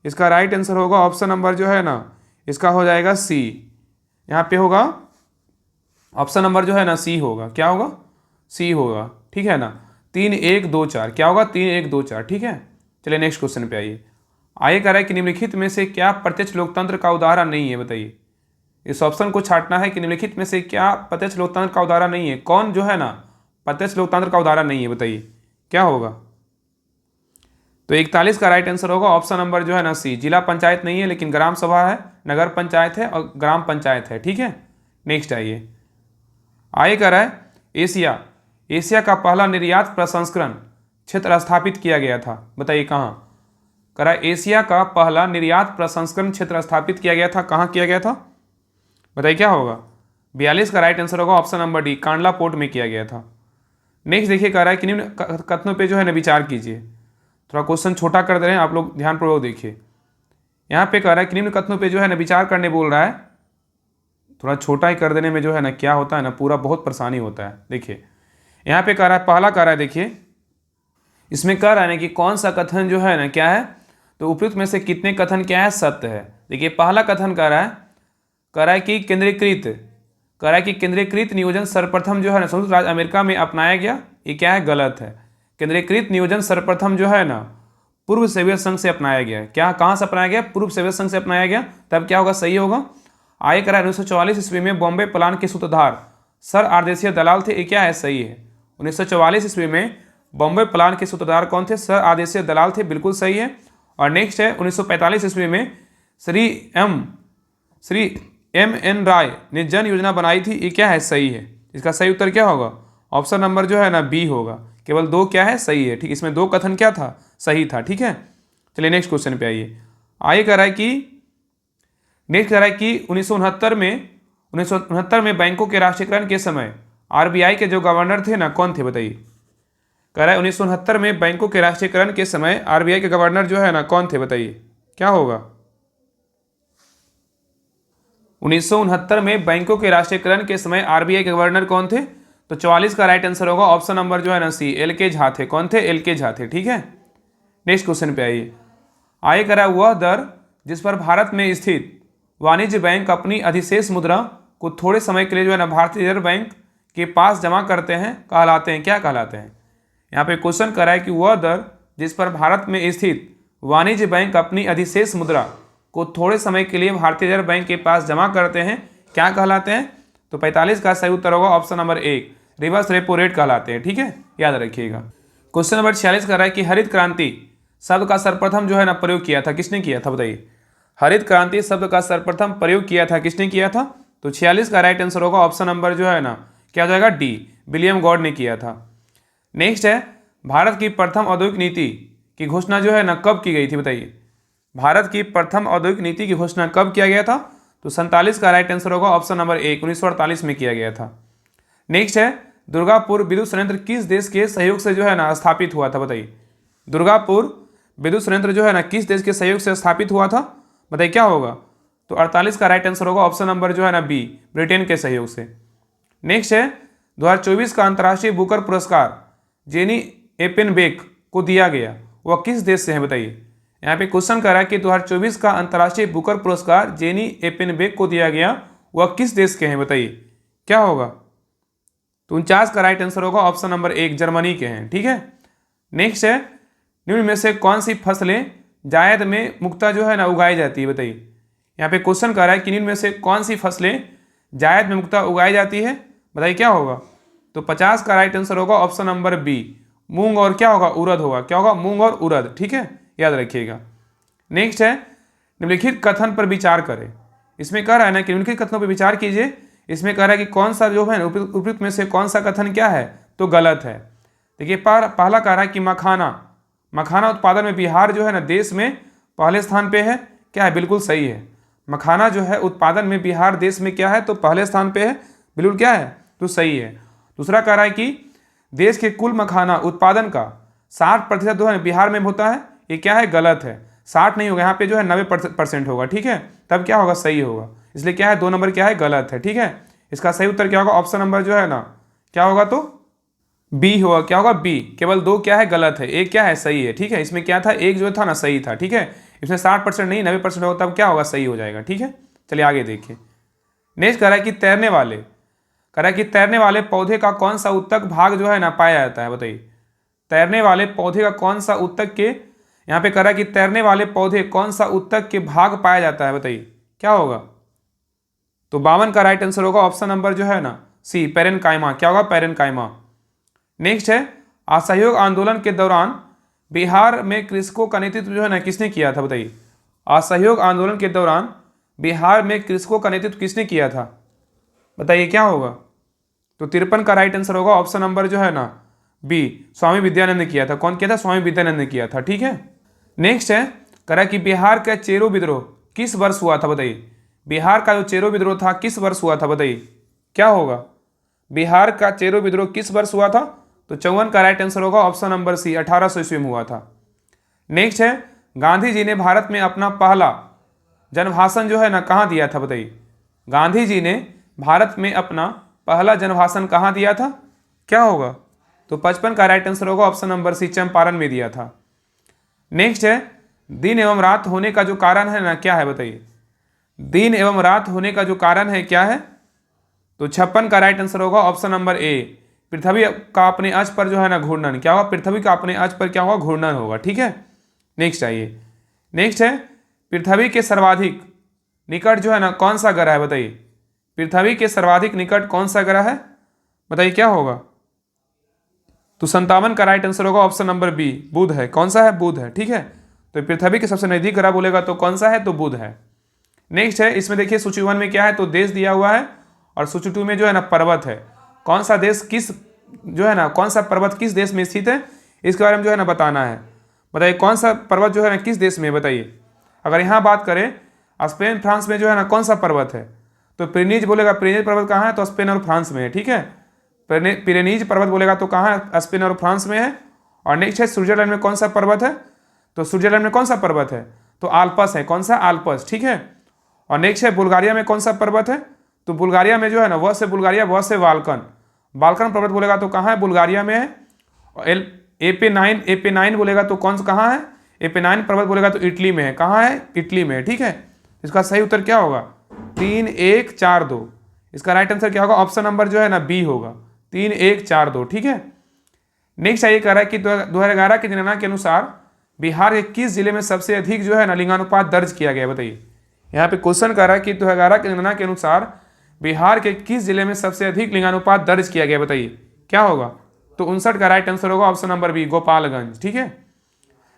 इसका राइट आंसर होगा ऑप्शन नंबर जो है ना इसका हो जाएगा सी। यहाँ पे होगा ऑप्शन नंबर जो है ना सी होगा। क्या होगा, सी होगा, ठीक है ना। 3 1 2 4 क्या होगा, 3 1 2 4, ठीक है। चलिए नेक्स्ट क्वेश्चन पे आइए कह रहा है कि निम्नलिखित में से क्या प्रत्यक्ष लोकतंत्र का उदाहरण नहीं है, बताइए। इस ऑप्शन को छांटना है कि निम्नलिखित में से क्या प्रत्यक्ष लोकतंत्र का उदाहरण नहीं है। कौन जो है ना प्रत्यक्ष लोकतंत्र का उदाहरण नहीं है, बताइए क्या होगा। तो 41 का राइट आंसर होगा ऑप्शन नंबर जो है ना सी, जिला पंचायत नहीं है लेकिन ग्राम सभा है, नगर पंचायत है और ग्राम पंचायत है, ठीक है। नेक्स्ट आइए कह रहा है एशिया का पहला निर्यात प्रसंस्करण क्षेत्र स्थापित किया गया था, बताइए कहाँ। कह रहा है एशिया का पहला निर्यात प्रसंस्करण क्षेत्र स्थापित किया गया था, कहाँ किया गया था, बताइए क्या होगा। 42 का राइट आंसर होगा option number D, Kandla port में किया गया था। नेक्स्ट देखिए कह रहा है कि निम्न कथनों पे जो है ना विचार कीजिए। थोड़ा क्वेश्चन छोटा कर दे रहे हैं आप लोग, ध्यानपूर्वक देखिए। यहाँ पे कह रहा है कि निम्न कथनों पे जो है ना विचार करने बोल रहा है। थोड़ा छोटा ही कर देने में जो है ना क्या होता है ना पूरा बहुत परेशानी होता है। देखिए यहाँ पे कह रहा है, पहला कह रहा है, देखिए इसमें कह रहा है ना कि कौन सा कथन जो है ना क्या है, तो उपयुक्त में से कितने कथन क्या है, सत्य है। देखिए पहला कथन कह रहा है कि केंद्रीकृत नियोजन सर्वप्रथम जो है ना संयुक्त राज्य अमेरिका में अपनाया गया, ये क्या है, गलत है। केंद्रीकृत नियोजन सर्वप्रथम जो है ना पूर्व सोवियत संघ से अपनाया गया है। क्या, कहाँ से अपनाया गया, पूर्व सोवियत संघ से अपनाया गया, तब क्या होगा, सही होगा। आइए कह रहा है 1944 ईस्वी में बॉम्बे प्लान के सूत्रधार सर आरदेशीय दलाल थे, ये क्या है, सही है। 1944 ईस्वी में बॉम्बे प्लान के सूत्रधार कौन थे, सर आरदेशीय दलाल थे, बिल्कुल सही है। और नेक्स्ट है 1945 ईस्वी में श्री एम एन राय ने जन योजना बनाई थी, ये क्या है, सही है। इसका सही उत्तर क्या होगा, ऑप्शन नंबर जो है ना बी होगा। केवल 2 क्या है, सही है, ठीक। इसमें 2 कथन क्या था, सही था, ठीक है। चलिए नेक्स्ट क्वेश्चन पे आइए कह रहा है कि 1969 में बैंकों के राष्ट्रीयकरण के समय आरबीआई के जो गवर्नर थे ना कौन थे, बताइए। कह रहा है 1969 में बैंकों के राष्ट्रीयकरण के समय आरबीआई के गवर्नर जो है ना कौन थे, बताइए क्या होगा। 1969 में बैंकों के राष्ट्रीयकरण के समय आरबीआई के गवर्नर कौन थे, तो 44 का राइट आंसर होगा ऑप्शन नंबर जो है ना सी, एल के झा थे। कौन थे, एल के झा थे, ठीक है। नेक्स्ट क्वेश्चन पे आइए कह रहा है वह दर जिस पर भारत में स्थित वाणिज्य बैंक अपनी अधिशेष मुद्रा को थोड़े समय के लिए जो है ना भारतीय रिजर्व बैंक के पास जमा करते हैं कहलाते हैं, क्या कहलाते हैं। यहाँ पे क्वेश्चन कर रहा है कि वह दर जिस पर भारत में स्थित वाणिज्य बैंक अपनी अधिशेष मुद्रा को थोड़े समय के लिए भारतीय रिजर्व बैंक के पास जमा करते हैं क्या कहलाते हैं? तो 45 का सही उत्तर होगा option number 1, reverse repo rate कहलाते हैं। ठीक है, याद रखिएगा। क्वेश्चन नंबर 46 कर रहा है कि हरित क्रांति शब्द का सर्वप्रथम जो है ना प्रयोग किया था, किसने किया था बताइए? हरित क्रांति शब्द का सर्वप्रथम प्रयोग किया था, किसने किया था? तो 46 का राइट आंसर होगा ऑप्शन नंबर जो है ना क्या हो जाएगा? डी, विलियम गॉड ने किया था। नेक्स्ट है, भारत की प्रथम औद्योगिक नीति की घोषणा जो है ना कब की गई थी बताइए? भारत की प्रथम औद्योगिक नीति की घोषणा कब किया गया था? तो 47 का राइट आंसर होगा ऑप्शन नंबर 1, 1948 में किया गया था। नेक्स्ट है, दुर्गापुर विद्युत संयंत्र किस देश के सहयोग से जो है ना स्थापित हुआ था बताइए? दुर्गापुर विद्युत संयंत्र जो है ना किस देश के सहयोग से स्थापित हुआ था बताइए, क्या होगा? तो 48 का राइट आंसर होगा ऑप्शन नंबर जो है ना बी, ब्रिटेन के सहयोग से। नेक्स्ट है, 2024 का अंतर्राष्ट्रीय बुकर पुरस्कार जेनी एपेनबेक को दिया गया, वह किस देश से है बताइए? यहाँ पे क्वेश्चन कर रहा है कि 2024 का अंतर्राष्ट्रीय बुकर पुरस्कार जेनी एपेनबेक को दिया गया, वह किस देश के हैं बताइए, क्या होगा? तो 49 का राइट आंसर होगा ऑप्शन नंबर 1, जर्मनी के हैं। ठीक है। नेक्स्ट है, निम्न में से कौन सी फसलें जायद में मुक्ता जो है ना उगाई जाती है बताइए? यहाँ पे क्वेश्चन कर रहा है कि निम्न में से कौन सी फसलें जायद में मुक्ता उगाई जाती है, बताइए क्या होगा? तो 50 का राइट आंसर होगा ऑप्शन नंबर बी, मूंग और क्या होगा? उड़द होगा। क्या होगा? मूंग और उड़द। ठीक है, याद रखिएगा। नेक्स्ट है, निम्नलिखित कथन पर विचार करें। इसमें कह रहा है ना कि निम्नलिखित कथनों पर विचार कीजिए। इसमें कह रहा है कि कौन सा जो है उपयुक्त में से कौन सा कथन क्या है तो गलत है। देखिए, पहला कह रहा है कि मखाना उत्पादन में बिहार जो है ना देश में पहले स्थान पे है, क्या है? बिल्कुल सही है। मखाना जो है उत्पादन में बिहार देश में क्या है तो पहले स्थान पे है, बिल्कुल क्या है तो सही है। दूसरा कह रहा है कि देश के कुल मखाना उत्पादन का 60% जो है बिहार में होता है, ये क्या है? गलत है। 60 नहीं होगा, यहाँ पे जो है 90% होगा। ठीक है, तब क्या होगा? सही होगा। इसलिए क्या है? 2 नंबर क्या है? गलत है। ठीक है, इसका सही उत्तर क्या होगा? ऑप्शन नंबर जो है ना क्या होगा तो बी होगा। क्या होगा? बी। केवल 2 क्या है? गलत है, एक क्या है? सही है। ठीक है, इसमें क्या था? एक जो था ना सही था। ठीक है, इसमें 60% नहीं 90% होगा, तब क्या होगा? सही हो जाएगा। ठीक है, चलिए आगे देखिए। नेक्स्ट कह रहा है कि तैरने वाले पौधे का कौन सा उत्तक भाग जो है ना पाया जाता है बताइए? तैरने वाले पौधे का कौन सा उत्तक के, यहाँ पे कह रहा है कि तैरने वाले पौधे कौन सा उत्तक के भाग पाया जाता है बताइए, क्या होगा? तो 52 का राइट आंसर होगा ऑप्शन नंबर जो है ना सी, पैरेनकाइमा। क्या होगा? पैरेनकाइमा। नेक्स्ट है, असहयोग आंदोलन के दौरान बिहार में कृषकों का नेतृत्व जो है ना किसने किया था बताइए? असहयोग आंदोलन के दौरान बिहार में कृषकों का नेतृत्व किसने किया था बताइए, क्या होगा? तो 53 का राइट आंसर होगा ऑप्शन नंबर जो है ना बी, स्वामी विद्यानंद ने किया था। कौन किया था? स्वामी विद्यानंद ने किया था। ठीक है। नेक्स्ट है, कह रहा कि बिहार का चेरो विद्रोह किस वर्ष हुआ था बताइए? बिहार का जो चेरो विद्रोह था किस वर्ष हुआ था बताइए, क्या होगा? बिहार का चेरो विद्रोह किस वर्ष हुआ था? तो 54 का राइट आंसर होगा ऑप्शन नंबर सी, 1800 ईस्वी में हुआ था। नेक्स्ट है, गांधी जी ने भारत में अपना पहला जनभाषण जो है ना कहाँ दिया था बताइए? गांधी जी ने भारत में अपना पहला जनभाषण कहाँ दिया था, क्या होगा? तो 55 का राइट आंसर होगा ऑप्शन नंबर सी, चंपारण में दिया था। नेक्स्ट है, दिन एवं रात होने का जो कारण है ना क्या है बताइए? दिन एवं रात होने का जो कारण है क्या है? तो 56 का राइट आंसर होगा ऑप्शन नंबर ए, पृथ्वी का अपने अक्ष पर जो है ना घूर्णन। क्या होगा? पृथ्वी का अपने अक्ष पर क्या होगा? घूर्णन होगा। ठीक है, नेक्स्ट आइए। नेक्स्ट है, पृथ्वी के सर्वाधिक निकट जो है ना कौन सा ग्रह है बताइए? पृथ्वी के सर्वाधिक निकट कौन सा ग्रह है बताइए, क्या होगा? तो 57 का राइट आंसर होगा ऑप्शन नंबर बी, बुध है। कौन सा है? बुध है। ठीक है, तो पृथ्वी के सबसे नजदीक ग्रह बोलेगा तो कौन सा है? तो बुध है। नेक्स्ट है, इसमें देखिए सूची 1 में क्या है तो देश दिया हुआ है, और सूची 2 में जो है ना पर्वत है। कौन सा देश किस जो है ना कौन सा पर्वत किस देश में स्थित है इसके बारे में जो है ना बताना है। बताइए कौन सा पर्वत जो है ना किस देश में बताइए? अगर यहाँ बात करें स्पेन फ्रांस में जो है ना कौन सा पर्वत है तो पिरेनीज बोलेगा। पिरेनीज पर्वत कहाँ है? तो स्पेन और फ्रांस में है। ठीक है, पिरेनीज पर्वत बोलेगा तो कहाँ है? स्पेन और फ्रांस में है। और नेक्स्ट है, स्विट्जरलैंड में कौन सा पर्वत है? तो स्विट्जरलैंड में कौन सा पर्वत है? तो आल्पस है। कौन सा? आल्पस। ठीक है, और नेक्स्ट है, बुल्गारिया में कौन सा पर्वत है? तो बुल्गारिया में जो है ना वह से बुल्गारिया, वह से बाल्कन। बाल्कन पर्वत बोलेगा तो कहाँ है? बुल्गारिया में है। और एपे9 बोलेगा तो कौन सा कहाँ है? एपे9 पर्वत बोलेगा तो इटली में है। कहाँ है? इटली में है। ठीक है, इसका सही उत्तर क्या होगा? 3, 1, 4, 2। इसका राइट आंसर क्या होगा? ऑप्शन नंबर जो है ना बी होगा, 3, 1, 4, 2। ठीक है, नेक्स्ट ये कह रहा है कि 2011 की जनगणना के अनुसार बिहार के किस जिले में सबसे अधिक जो है ना लिंगानुपात दर्ज किया गया, बताइए। यहाँ पे क्वेश्चन कर रहा है कि 2011 की जनगणना के अनुसार बिहार के किस जिले में सबसे अधिक लिंगानुपात दर्ज किया गया, बताइए क्या होगा। तो 59 का राइट आंसर होगा ऑप्शन नंबर बी, गोपालगंज। ठीक है,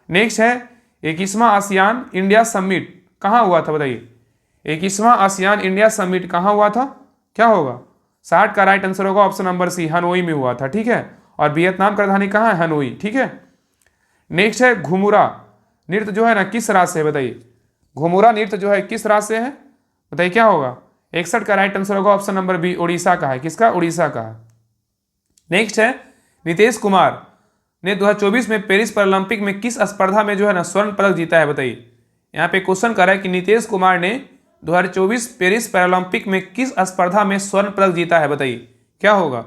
नेक्स्ट है 21वां आसियान इंडिया समिट कहाँ हुआ था, बताइए। 21वां आसियान इंडिया समिट कहाँ हुआ था, क्या होगा। 60 का राइट आंसर होगा ऑप्शन नंबर सी, हनोई में हुआ था। ठीक है, और वियतनाम की राजधानी कहाँ है, हनोई। ठीक है, नेक्स्ट है घुमुरा नृत्य जो है ना किस राज्य से है, बताइए। घुमुरा नृत्य जो है किस राज्य से है, बताइए क्या होगा। 61 का राइट आंसर होगा ऑप्शन नंबर बी, उड़ीसा का है। किसका, उड़ीसा का है। नेक्स्ट है नीतीश कुमार ने 2024 में पेरिस पैरालंपिक में किस स्पर्धा में जो है ना स्वर्ण पदक जीता है, बताइए। यहाँ पे क्वेश्चन कर रहा है कि नीतीश कुमार ने 2024 पेरिस पैरालंपिक में किस स्पर्धा में स्वर्ण पदक जीता है, बताइए क्या होगा।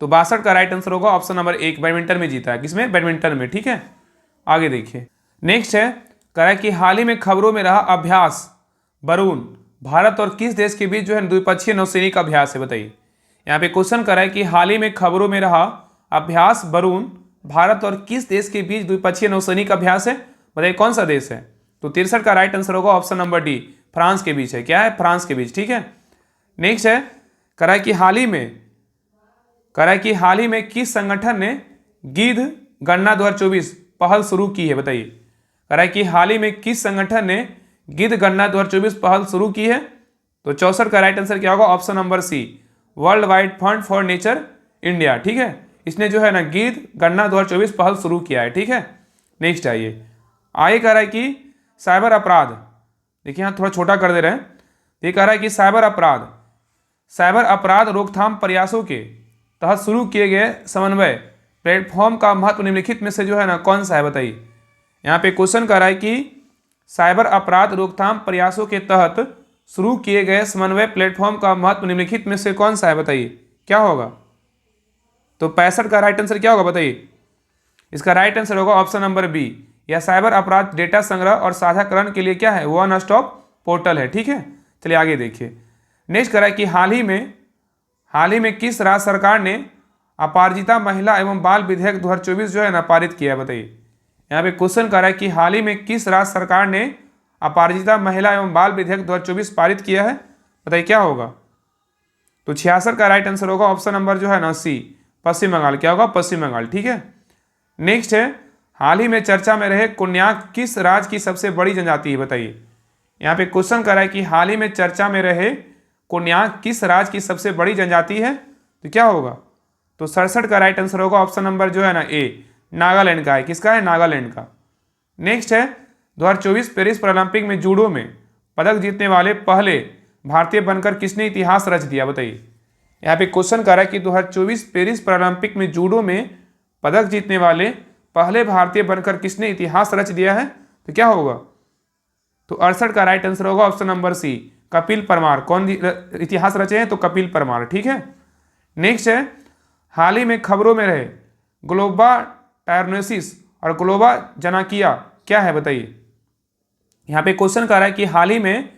तो 62 का राइट आंसर होगा ऑप्शन नंबर 1, बैडमिंटन में जीता है। किसमें, बैडमिंटन में। ठीक है, आगे देखिए। नेक्स्ट है कह रहा है कि हाल ही में खबरों में रहा अभ्यास वरुण भारत और किस देश के बीच जो है द्विपक्षीय नौसैनिक अभ्यास है, बताइए। यहाँ पे क्वेश्चन कर रहा है कि हाल ही में खबरों में रहा अभ्यास वरुण भारत और किस देश के बीच द्विपक्षीय नौसैनिक अभ्यास है, बताइए कौन सा देश है। तो 63 का राइट आंसर होगा ऑप्शन नंबर डी, फ्रांस के बीच है। क्या है, फ्रांस के बीच। ठीक है, नेक्स्ट है कह रहा है कि हाल ही में किस संगठन ने गिद्ध गणना 2024 पहल शुरू की है, बताइए। कह रहा है कि हाल ही में किस संगठन ने गिद्ध गणना 2024 पहल शुरू की है। तो 64 का राइट आंसर क्या होगा option number C, world wide fund for nature India. ठीक है, इसने जो है ना गिद्ध गणना 2024 पहल शुरू किया है। ठीक है, नेक्स्ट आइए कह रहा है कि साइबर अपराध, देखिए यहाँ थोड़ा छोटा कर दे रहे हैं। ये कह रहा है कि साइबर अपराध रोकथाम प्रयासों के तहत शुरू किए गए समन्वय प्लेटफॉर्म का महत्व निम्नलिखित में से जो है ना कौन सा है, बताइए। यहाँ पे क्वेश्चन कर रहा है कि साइबर अपराध रोकथाम प्रयासों के तहत शुरू किए गए समन्वय प्लेटफॉर्म का महत्व निम्नलिखित में से कौन सा है, बताइए क्या होगा। तो 65 का राइट आंसर क्या होगा, बताइए। इसका राइट आंसर होगा ऑप्शन नंबर बी, यह साइबर अपराध डेटा संग्रह और साझाकरण के लिए क्या है, वन स्टॉप पोर्टल है। ठीक है, चलिए आगे देखिए। नेक्स्ट कह रहा है कि हाल ही में किस राज्य सरकार ने अपारजिता महिला एवं बाल विधेयक 2024 जो है ना पारित किया है, बताइए। यहाँ पे क्वेश्चन कर रहा है कि हाल ही में किस राज्य सरकार ने अपारजिता महिला एवं बाल विधेयक 2024 पारित किया है, बताइए क्या होगा। तो 66 का राइट आंसर होगा ऑप्शन नंबर जो है ना सी, पश्चिम बंगाल। क्या होगा, पश्चिम बंगाल। ठीक है, नेक्स्ट है हाल ही में चर्चा में रहे कोन्याक किस राज्य की सबसे बड़ी जनजाति है, बताइए। यहाँ पे क्वेश्चन कर रहा है कि हाल ही में चर्चा में रहे कोन्याक किस राज्य की सबसे बड़ी जनजाति है, तो क्या होगा। तो 67 का राइट आंसर होगा ऑप्शन नंबर जो है ना ए, नागालैंड का है। किसका है, नागालैंड का। नेक्स्ट है 2024 पेरिस पैरालंपिक में जूडो में पदक जीतने वाले पहले भारतीय बनकर किसने इतिहास रच दिया, बताइए। यहाँ पे क्वेश्चन कर रहा है कि 2024 पेरिस पैरालंपिक में जूडो में पदक जीतने वाले पहले भारतीय बनकर किसने इतिहास रच दिया है, तो क्या होगा। तो 68 का राइट आंसर होगा option number C, Kapil Parmar. कौन इतिहास रचे हैं, तो कपिल परमार। ठीक है, नेक्स्ट है हाल ही में खबरों में रहे ग्लोबा टायरनोसिस और ग्लोबा जनाकिया क्या है, बताइए। यहाँ पे क्वेश्चन कर रहा है कि हाल ही में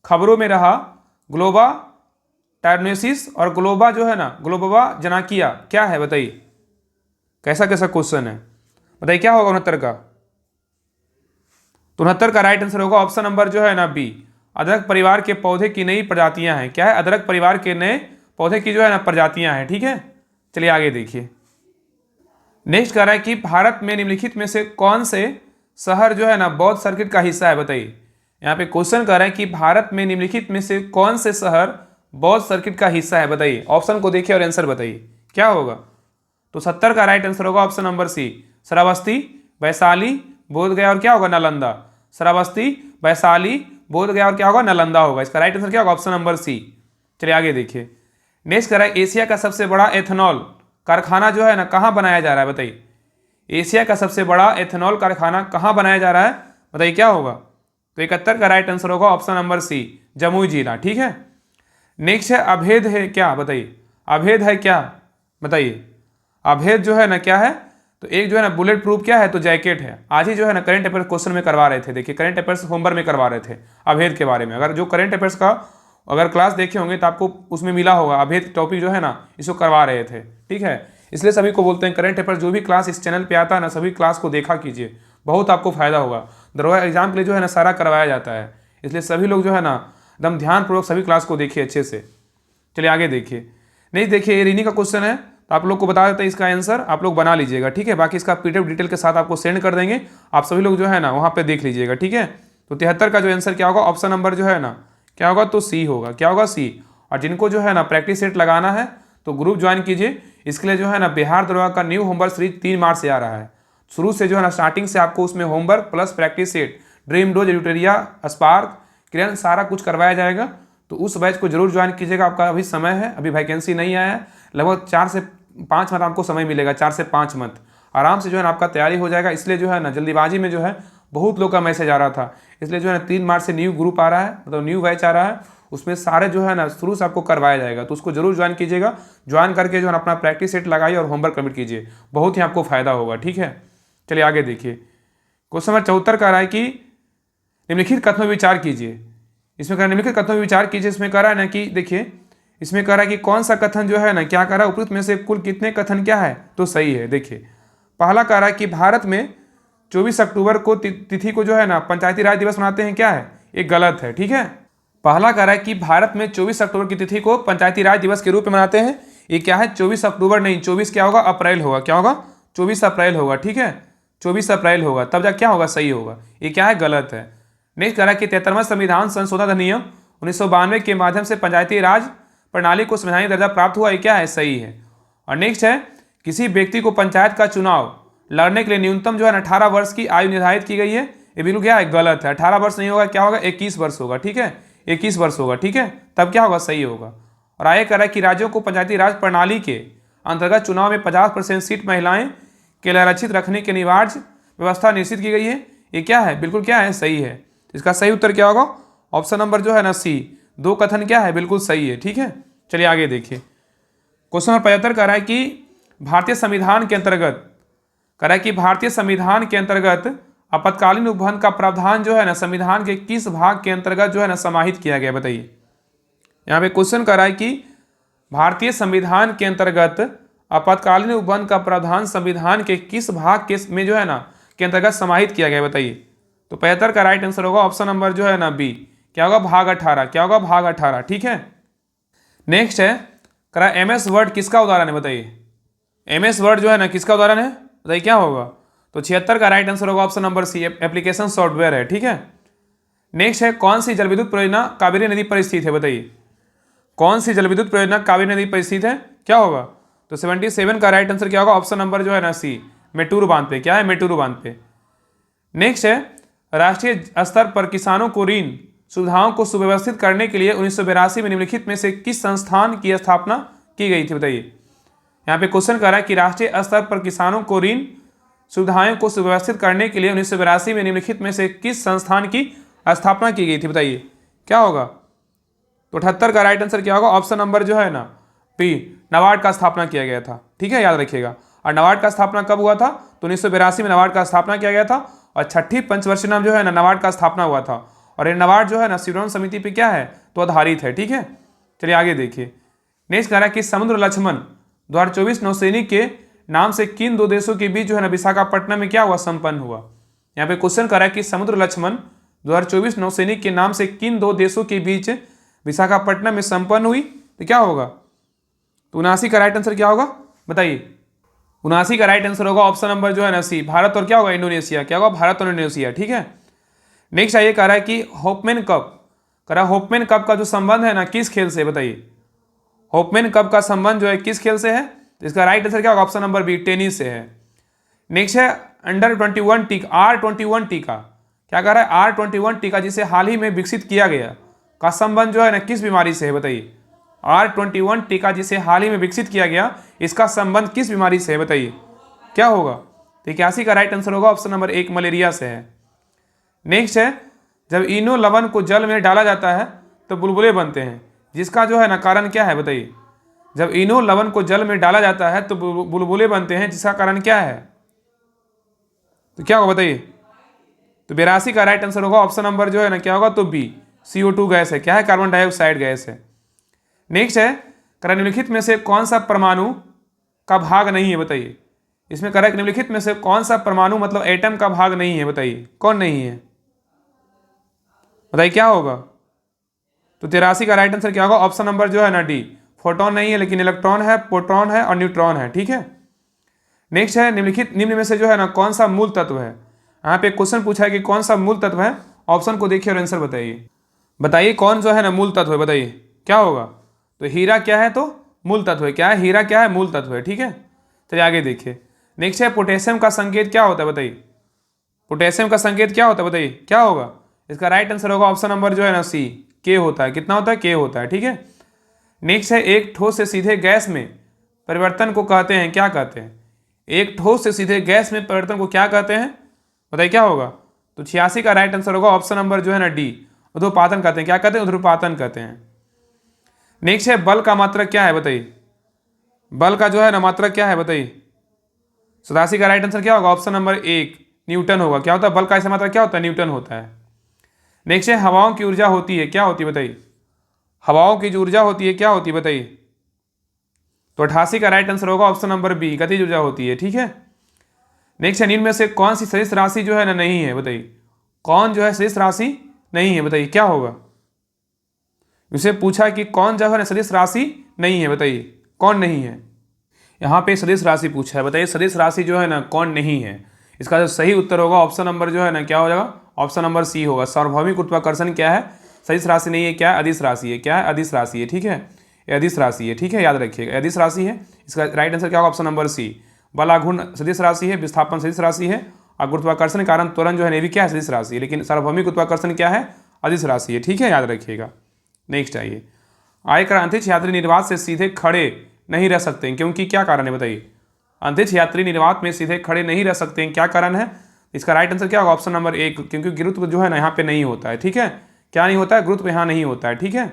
खबरों में रहा ग्लोबा टायरनोसिस और ग्लोबा जो है ना ग्लोबा जनाकिया क्या है, बताइए। कैसा क्वेश्चन है, बताइए क्या होगा 69 का। 69 का राइट आंसर होगा ऑप्शन नंबर जो है ना बी, अदरक परिवार के पौधे की नई प्रजातियां हैं। क्या है, अदरक परिवार के नए पौधे की जो है ना प्रजातियां हैं। ठीक है, चलिए आगे देखिए। नेक्स्ट कह रहा है कि भारत में निम्नलिखित में से कौन से शहर जो है ना बौद्ध सर्किट का हिस्सा है, बताइए। यहाँ पे क्वेश्चन कर रहा है कि भारत में निम्नलिखित में से कौन से शहर बौद्ध सर्किट का हिस्सा है, बताइए। ऑप्शन को देखिए और आंसर बताइए क्या होगा। तो 70 का राइट आंसर होगा option number C, Shravasti, Vaishali, Bodhgaya और क्या होगा, नालंदा। श्रावस्ती, वैशाली, बोधगया और क्या होगा, नालंदा होगा। इसका राइट आंसर क्या होगा, ऑप्शन नंबर सी। चलिए आगे देखिए। नेक्स्ट कह रहा है एशिया का सबसे बड़ा एथेनॉल कारखाना जो है ना कहाँ बनाया जा रहा है, बताइए। एशिया का सबसे बड़ा एथेनॉल कारखाना कहाँ बनाया जा रहा है, बताइए क्या होगा। तो 71 का राइट आंसर होगा ऑप्शन नंबर सी, जमुई जिला। ठीक है, नेक्स्ट है अभेद है क्या, बताइए। अभेद है क्या, बताइए। अभेद जो है ना क्या है, तो एक जो है ना बुलेट प्रूफ क्या है, तो जैकेट है। आज ही जो है ना करंट अफेयर्स क्वेश्चन में करवा रहे थे, देखिए करंट अफेयर्स होमवर्क में करवा रहे थे अभेद के बारे में। अगर जो करंट अफेयर्स का अगर क्लास देखे होंगे तो आपको उसमें मिला होगा, अभेद टॉपिक जो है ना इसको करवा रहे थे। ठीक है, इसलिए सभी को बोलते हैं करंट अफेयर्स जो भी क्लास इस चैनल पे आता है ना, सभी क्लास को देखा कीजिए, बहुत आपको फायदा होगा। दरोगा एग्जाम के लिए जो है ना सारा करवाया जाता है, इसलिए सभी लोग जो है ना एकदम ध्यानपूर्वक सभी क्लास को देखिए अच्छे से। चलिए आगे देखिए। नहीं देखिए, ये रीजनिंग का क्वेश्चन है तो आप लोग को बता देते हैं, इसका आंसर आप लोग बना लीजिएगा, ठीक है। बाकी इसका पीडीएफ डिटेल के साथ आपको सेंड कर देंगे, आप सभी लोग जो है ना वहाँ पे देख लीजिएगा, ठीक है। तो 73 का जो आंसर क्या होगा, ऑप्शन नंबर जो है ना क्या होगा, तो सी होगा। क्या होगा, सी। और जिनको जो है ना प्रैक्टिस सेट लगाना है तो ग्रुप ज्वाइन कीजिए। इसके लिए जो है ना बिहार दरोगा का न्यू होमवर्क सीरीज 3 मार्च से आ रहा है। शुरू से जो है ना स्टार्टिंग से आपको उसमें homework plus practice set, dream dose, एल्यूटेरिया, स्पार्क, किरण, सारा कुछ करवाया जाएगा। तो उस बैच को जरूर ज्वाइन कीजिएगा। आपका अभी समय है, अभी वैकेंसी नहीं आया है, लगभग 4 से 5 मंथ आपको समय मिलेगा, 4 से 5 मंथ आराम से जो है ना आपका तैयारी हो जाएगा। इसलिए जो है ना जल्दीबाजी में जो है बहुत लोग का मैसेज आ रहा था, इसलिए जो है ना 3 मार्च से न्यू ग्रुप आ रहा है, मतलब न्यू बैच आ रहा है, उसमें सारे जो है ना शुरू से आपको करवाया जाएगा। तो उसको जरूर ज्वाइन कीजिएगा। ज्वाइन करके जो है अपना प्रैक्टिस सेट लगाइए और होमवर्क कंप्लीट कीजिए, बहुत ही आपको फायदा होगा, ठीक है। चलिए आगे देखिए। क्वेश्चन नंबर 74 कह रहा है कि निम्नलिखित कथनों में विचार कीजिए। इसमें कह रहा है निम्नलिखित कथनों में विचार कीजिए। इसमें कह रहा है ना कि देखिए, इसमें कह रहा है कि कौन सा कथन जो है ना क्या कह रहा है, उपयुक्त में से कुल कितने कथन क्या है तो सही है। देखिए, पहला कह रहा है कि भारत में 24 अक्टूबर को तिथि को जो है ना पंचायती राज दिवस मनाते हैं, क्या है, ये गलत है, ठीक है। पहला कह रहा है कि भारत में 24 अक्टूबर की तिथि को पंचायती राज दिवस के रूप में मनाते हैं, ये क्या है, 24 अक्टूबर नहीं, 24 क्या होगा, अप्रैल होगा। क्या होगा, 24 अप्रैल होगा, ठीक है, 24 अप्रैल होगा, तब जा क्या होगा, सही होगा। ये क्या है, गलत है। नेक्स्ट कह रहा है कि 73वां संविधान संशोधन अधिनियम 1992 के माध्यम से पंचायती राज प्रणाली को संवैधानिक दर्जा प्राप्त हुआ, ये क्या है, सही है। और नेक्स्ट है, किसी व्यक्ति को पंचायत का चुनाव लड़ने के लिए न्यूनतम जो है 18 वर्ष की आयु निर्धारित की गई है, ये बिल्कुल क्या है, गलत है। 18 वर्ष नहीं होगा, क्या होगा, 21 वर्ष होगा, ठीक है, 21 वर्ष होगा, ठीक है, तब क्या होगा, सही होगा। और आगे कह रहा है कि राज्यों को पंचायती राज प्रणाली के अंतर्गत चुनाव में 50% सीट महिलाएं के लिए आरक्षित रखने की अनिवार्य व्यवस्था निश्चित की गई है, ये क्या है, बिल्कुल क्या है, सही है। इसका सही उत्तर क्या होगा, ऑप्शन नंबर जो है ना सी, 2 कथन क्या है, बिल्कुल सही है, ठीक है। चलिए आगे देखिए। क्वेश्चन नंबर 75 कह रहा है कि भारतीय संविधान के अंतर्गत, कह रहा है कि भारतीय संविधान के अंतर्गत आपातकालीन उपबंध का प्रावधान जो है ना संविधान के किस भाग के अंतर्गत जो है ना समाहित किया गया, बताइए। यहाँ पे क्वेश्चन कर रहा है कि भारतीय संविधान के अंतर्गत आपातकालीन उपबंध का प्रावधान संविधान के किस भाग के में जो है ना के अंतर्गत समाहित किया गया, बताइए। तो 75 का राइट आंसर होगा ऑप्शन नंबर जो है ना बी, क्या होगा, भाग 18। क्या होगा, भाग 18, ठीक है। नेक्स्ट है, कह रहा है एमएस वर्ड किसका उदाहरण है, बताइए। एमएस वर्ड जो है ना किसका उदाहरण है, बताइए क्या होगा। तो 76 का राइट आंसर होगा option number C, application software है, ठीक है। नेक्स्ट है, कौन सी जलविद्युत परियोजना कावेरी नदी पर स्थित है, बताइए। कौन सी जलविद्युत परियोजना कावेरी नदी पर स्थित है, क्या होगा। तो 77 का राइट आंसर क्या होगा, ऑप्शन नंबर जो है ना सी, मेटूर बांध पे। क्या है, मेटूर बांध पे। नेक्स्ट है, राष्ट्रीय स्तर पर किसानों को ऋण सुविधाओं को सुव्यवस्थित करने के लिए 1982 में निम्नलिखित में से किस संस्थान की स्थापना की गई थी, बताइए। यहाँ पे क्वेश्चन कर रहा है कि राष्ट्रीय स्तर पर किसानों को ऋण सुविधाओं को सुव्यवस्थित करने के लिए 1982 में निम्नलिखित में से किस संस्थान की स्थापना की गई थी, बताइए। क्या होगा। तो 78 का राइट आंसर क्या होगा, ऑप्शन नंबर जो है ना पी, नाबार्ड का स्थापना किया गया था, ठीक है, याद रखिएगा। और नाबार्ड का स्थापना कब हुआ था, तो 1982 में नाबार्ड का स्थापना किया गया था और 6ठी पंचवर्षीय नाम जो है ना नाबार्ड का स्थापना हुआ था। और ये नाबार्ड जो है ना सिरोन समिति पे क्या है, तो आधारित है, ठीक है। चलिए आगे देखिए। नेक्स्ट कह रहा है कि समुद्र लक्ष्मण 2024 नौसैनिक के नाम से किन 2 देशों के बीच जो है ना विशाखापट्टनम में क्या हुआ, संपन्न हुआ। यहाँ पे क्वेश्चन कर रहा है कि समुद्र लक्ष्मण 2024 नौसैनिक के नाम से किन 2 देशों के बीच विशाखापट्टनम में संपन्न हुई, तो क्या होगा। तो 79 का राइट आंसर क्या होगा, बताइए। 79 का राइट आंसर होगा ऑप्शन नंबर जो है ना सी, भारत और क्या होगा, इंडोनेशिया। क्या होगा, भारत और इंडोनेशिया, ठीक है। नेक्स्ट आइए, कह रहा है कि होपमैन कप, कह रहा है होपमैन कप का जो संबंध है ना किस खेल से, बताइए। होपमैन कप का संबंध जो है किस खेल से है, तो इसका राइट आंसर क्या होगा, ऑप्शन नंबर बी, टेनिस से है। नेक्स्ट है अंडर 21 टीका, R21 टीका, क्या कह रहा है, R21 टीका जिसे हाल ही में विकसित किया गया का संबंध जो है ना किस बीमारी से है, बताइए। R21 टीका जिसे हाल ही में विकसित किया गया, इसका संबंध किस बीमारी से है, बताइए। क्या होगा। तो 81 का राइट आंसर होगा ऑप्शन नंबर 1, मलेरिया से है। नेक्स्ट है, जब इनो लवण को जल में डाला जाता है तो बुलबुले बनते हैं, जिसका जो है ना कारण क्या है, बताइए। जब इनो लवण को जल में डाला जाता है तो बुलबुले बनते हैं, जिसका कारण क्या है, तो क्या होगा, बताइए। तो 82 का राइट आंसर होगा ऑप्शन नंबर जो है ना क्या होगा, तो बी, CO2 गैस है। क्या है, कार्बन डाइऑक्साइड गैस है। नेक्स्ट है, निम्नलिखित में से कौन सा परमाणु का भाग नहीं है, बताइए। इसमें कह रहा है कि निम्नलिखित में से कौन सा परमाणु मतलब एटम का भाग नहीं है, बताइए कौन नहीं है, बताइए क्या होगा। तो 83 का राइट आंसर क्या होगा, ऑप्शन नंबर जो है ना डी, फोटोन नहीं है लेकिन इलेक्ट्रॉन है, प्रोटॉन है और न्यूट्रॉन है, ठीक है। नेक्स्ट है निम्न में से जो है ना कौन सा मूल तत्व है। यहाँ पे क्वेश्चन पूछा है कि कौन सा मूल तत्व है, ऑप्शन को देखिए और आंसर बताइए। बताइए कौन जो है ना मूल तत्व है, बताइए क्या होगा। तो हीरा क्या है, तो मूल तत्व है, क्या है हीरा, क्या है मूल तत्व है, ठीक है। चलिए आगे देखिए। नेक्स्ट है पोटेशियम का संकेत क्या होता है, बताइए पोटेशियम का संकेत क्या होता है, बताइए क्या होगा। इसका राइट आंसर होगा ऑप्शन नंबर जो है ना सी, के होता है। कितना होता है, के होता है, ठीक है। नेक्स्ट है एक ठोस से सीधे गैस में परिवर्तन को कहते हैं, क्या कहते हैं। एक ठोस से सीधे गैस में परिवर्तन को क्या कहते हैं, बताइए क्या होगा। तो 86 का राइट आंसर होगा ऑप्शन नंबर जो है ना डी, ऊर्ध्वपातन कहते हैं, क्या कहते हैं, ऊर्ध्वपातन कहते हैं। नेक्स्ट है बल का मात्रक क्या है, बताइए बल का जो है ना मात्रक क्या है, बताइए। 87 का राइट आंसर क्या होगा, ऑप्शन नंबर एक, न्यूटन होगा। क्या होता है बल का ऐसा मात्रक, क्या होता है, न्यूटन होता है। नेक्स्ट है हवाओं की ऊर्जा होती है, क्या होती है, बताइए हवाओं की जो ऊर्जा होती है क्या होती है, बताइए। तो 88 का राइट आंसर होगा ऑप्शन नंबर बी, गतिज ऊर्जा होती है, ठीक है। नेक्स्ट है निम्न में से कौन सी सदिश राशि जो है ना नहीं है, बताइए कौन जो है सदिश राशि नहीं है, बताइए क्या होगा। उसे पूछा कि कौन जो है ना सदिश राशि नहीं है, बताइए कौन नहीं है। यहाँ पे सदिश राशि पूछा है, बताइए सदिश राशि जो है ना कौन नहीं है। इसका जो सही उत्तर होगा ऑप्शन नंबर जो है ना क्या हो जाएगा, ऑप्शन नंबर सी होगा। सार्वभौमिक गुरुत्वाकर्षण क्या है, सदिश राशि नहीं है, क्या है अदिश राशि है, क्या है अदिश राशि है, ठीक है ये अदिश राशि है, ठीक है याद रखिएगा अदिश राशि है। इसका राइट आंसर क्या होगा, ऑप्शन नंबर सी। बलाघूर्ण सदिश राशि है, विस्थापन सदिश राशि है और गुरुत्वाकर्षण के कारण त्वरण जो है ये भी क्या है सदिश राशि है, लेकिन सार्वभौमिक गुरुत्वाकर्षण क्या है, अदिश राशि है, ठीक है याद रखिएगा। नेक्स्ट आइए, आयकर अंतरिक्ष यात्री निर्वात से सीधे खड़े नहीं रह सकते हैं, क्योंकि क्या कारण है, बताइए अंतरिक्ष यात्री निर्वात में सीधे खड़े नहीं रह सकते हैं, क्या कारण है। इसका राइट आंसर क्या होगा, ऑप्शन नंबर एक, क्योंकि गुरुत्व जो है ना यहाँ पे नहीं होता है, ठीक है क्या नहीं होता है, गुरुत्व यहाँ नहीं होता है, ठीक है।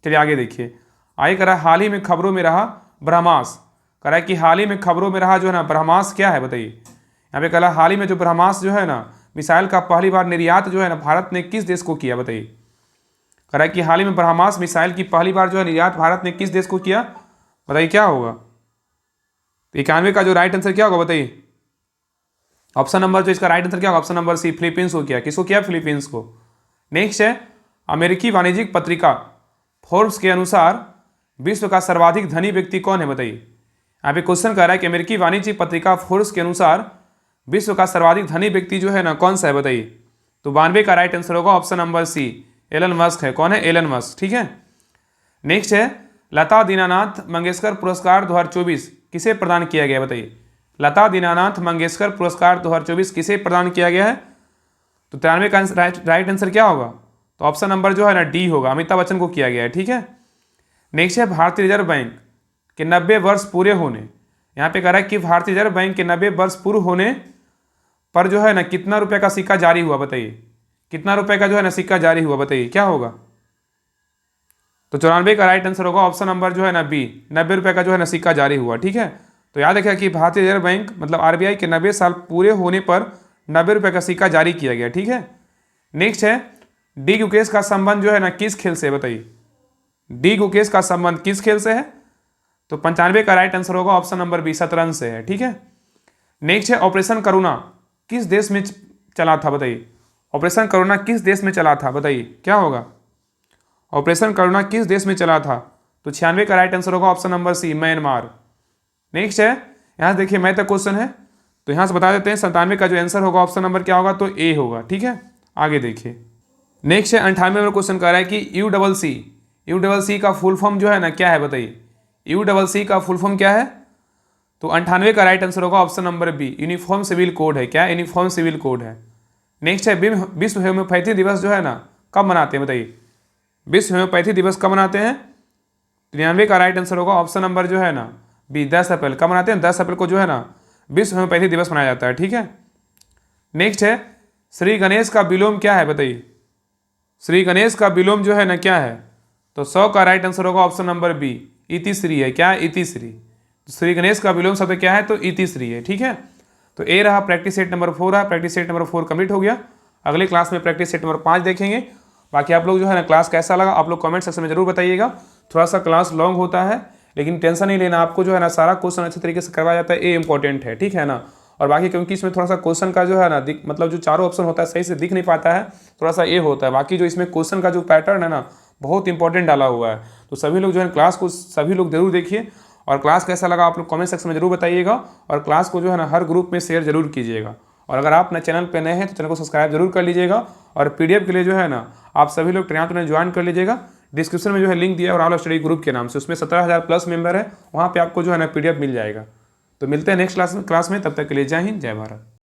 चलिए आगे देखिए। आगे कह रहा है हाल ही में खबरों में रहा ब्रह्मास, कह रहा है कि हाल ही में खबरों में रहा जो है ना ब्रह्मास क्या है, बताइए। यहाँ पे कह रहा है हाल ही में जो ब्रह्मास जो है ना मिसाइल का पहली बार निर्यात जो है ना भारत ने किस देश को किया, बताइए। कह रहा है कि हाल ही में ब्रह्मास मिसाइल की पहली बार जो है निर्यात भारत ने किस देश को किया, बताइए क्या होगा। 91 का जो राइट आंसर क्या होगा, बताइए ऑप्शन नंबर जो इसका राइट आंसर क्या होगा, ऑप्शन नंबर सी, फिलीपींस को किया। किसको किया, फिलीपींस को। नेक्स्ट है अमेरिकी वाणिज्यिक पत्रिका फोर्ब्स के अनुसार विश्व का सर्वाधिक धनी व्यक्ति कौन है, बताइए। यहाँ पे क्वेश्चन कर रहा है कि अमेरिकी वाणिज्यिक पत्रिका फोर्ब्स के अनुसार विश्व का सर्वाधिक धनी व्यक्ति जो है ना कौन सा है, बताइए। तो 92 का राइट आंसर होगा option number C, Elon Musk है। कौन है, एलन मस्क, ठीक है। नेक्स्ट है लता दीनानाथ मंगेशकर पुरस्कार 2024 किसे प्रदान किया गया, बताइए। लता दीनानाथ मंगेशकर पुरस्कार 2024 किसे प्रदान किया गया है। तो 93 का राइट आंसर क्या होगा, तो ऑप्शन नंबर जो है ना डी होगा, अमिताभ बच्चन को किया गया है, ठीक है। नेक्स्ट है भारतीय रिजर्व बैंक के 90 वर्ष पूरे होने, यहाँ पे कह रहा है कि भारतीय रिजर्व बैंक के 90 वर्ष पूरे होने पर जो है ना कितना रुपए का सिक्का जारी हुआ, बताइए। कितना रुपए का जो है ना सिक्का जारी हुआ, बताइए क्या होगा। तो 94 का राइट आंसर होगा ऑप्शन नंबर जो है ना बी, 90 रुपए का जो है ना सिक्का जारी हुआ, ठीक है। तो याद रखिएगा कि भारतीय रिजर्व बैंक मतलब आरबीआई के 90 साल पूरे होने पर 90 रुपए का सिक्का जारी किया गया, ठीक है। नेक्स्ट है डी गुकेश का संबंध जो है ना किस खेल से, बताइए। डी गुकेश का संबंध किस खेल से है, तो 95 का राइट आंसर होगा ऑप्शन नंबर बी, शतरंज से है, ठीक है। नेक्स्ट है ऑपरेशन करुणा किस देश में चला था, बताइए। ऑपरेशन करुणा किस देश में चला था, बताइए क्या होगा। ऑपरेशन करुणा किस देश में चला था, तो 96 का राइट आंसर होगा option number C, Myanmar. Next है यहाँ से देखिए मैथ का क्वेश्चन है, तो यहाँ से बता देते हैं 97 का जो आंसर होगा ऑप्शन नंबर क्या होगा, तो ए होगा, ठीक है। आगे देखिए। नेक्स्ट है 98 नंबर क्वेश्चन कह रहा है कि यू डबल सी का फुल फॉर्म जो है ना क्या है, बताइए। यू का फुल फॉर्म क्या है, तो 98 का राइट आंसर होगा option number B, uniform civil code है, क्या यूनिफॉर्म सिविल कोड है। नेक्स्ट है विश्व होम्योपैथी दिवस जो है ना कब मनाते हैं, बताइए। विश्व होम्योपैथी दिवस कब मनाते हैं, 93 का राइट आंसर होगा ऑप्शन नंबर जो है ना बी, 10 अप्रैल। कब मनाते हैं, 10 अप्रैल को जो है ना विश्व होम्योपैथी दिवस मनाया जाता है, ठीक है। नेक्स्ट है श्री गणेश का विलोम क्या है, बताइए। श्री गणेश का विलोम जो है ना क्या है, तो 100 का राइट आंसर होगा ऑप्शन नंबर बी, इतिश्री है, क्या इतिश्री। तो श्री गणेश का विलोम शब्द क्या है, तो इतिश्री है, ठीक है। तो ए रहा प्रैक्टिस सेट नंबर 4 रहा, प्रैक्टिस सेट नंबर 4 कंप्लीट हो गया। अगले क्लास में प्रैक्टिस सेट नंबर 5 देखेंगे। बाकी आप लोग जो है ना क्लास कैसा लगा आप लोग कमेंट सेक्शन में जरूर बताइएगा। थोड़ा सा क्लास लॉन्ग होता है लेकिन टेंशन नहीं लेना, आपको जो है ना सारा क्वेश्चन अच्छे तरीके से करवाया जाता है, ये इंपॉर्टेंट है, ठीक है ना। और बाकी क्योंकि इसमें थोड़ा सा क्वेश्चन का जो है ना मतलब जो चारों ऑप्शन होता है सही से दिख नहीं पाता है, थोड़ा सा ये होता है। बाकी जो इसमें क्वेश्चन का जो पैटर्न है ना बहुत इंपॉर्टेंट डाला हुआ है। तो सभी लोग जो है क्लास को सभी लोग जरूर देखिए, और क्लास कैसा लगा आप लोग कमेंट सेक्शन में जरूर बताइएगा, और क्लास को जो है ना हर ग्रुप में शेयर जरूर कीजिएगा। और अगर आप अपने चैनल पे नए हैं तो चैनल को सब्सक्राइब जरूर कर लीजिएगा, और पीडीएफ के लिए जो है ना आप सभी लोग ट्रेन ज्वाइन कर लीजिएगा। डिस्क्रिप्शन में जो है लिंक दिया है और ऑल स्टडी ग्रुप के नाम से, उसमें 17,000 प्लस मेंबर है, वहाँ पे आपको जो है ना पीडीएफ मिल जाएगा। तो मिलते हैं नेक्स्ट क्लास में, तब तक के लिए जय हिंद जय भारत।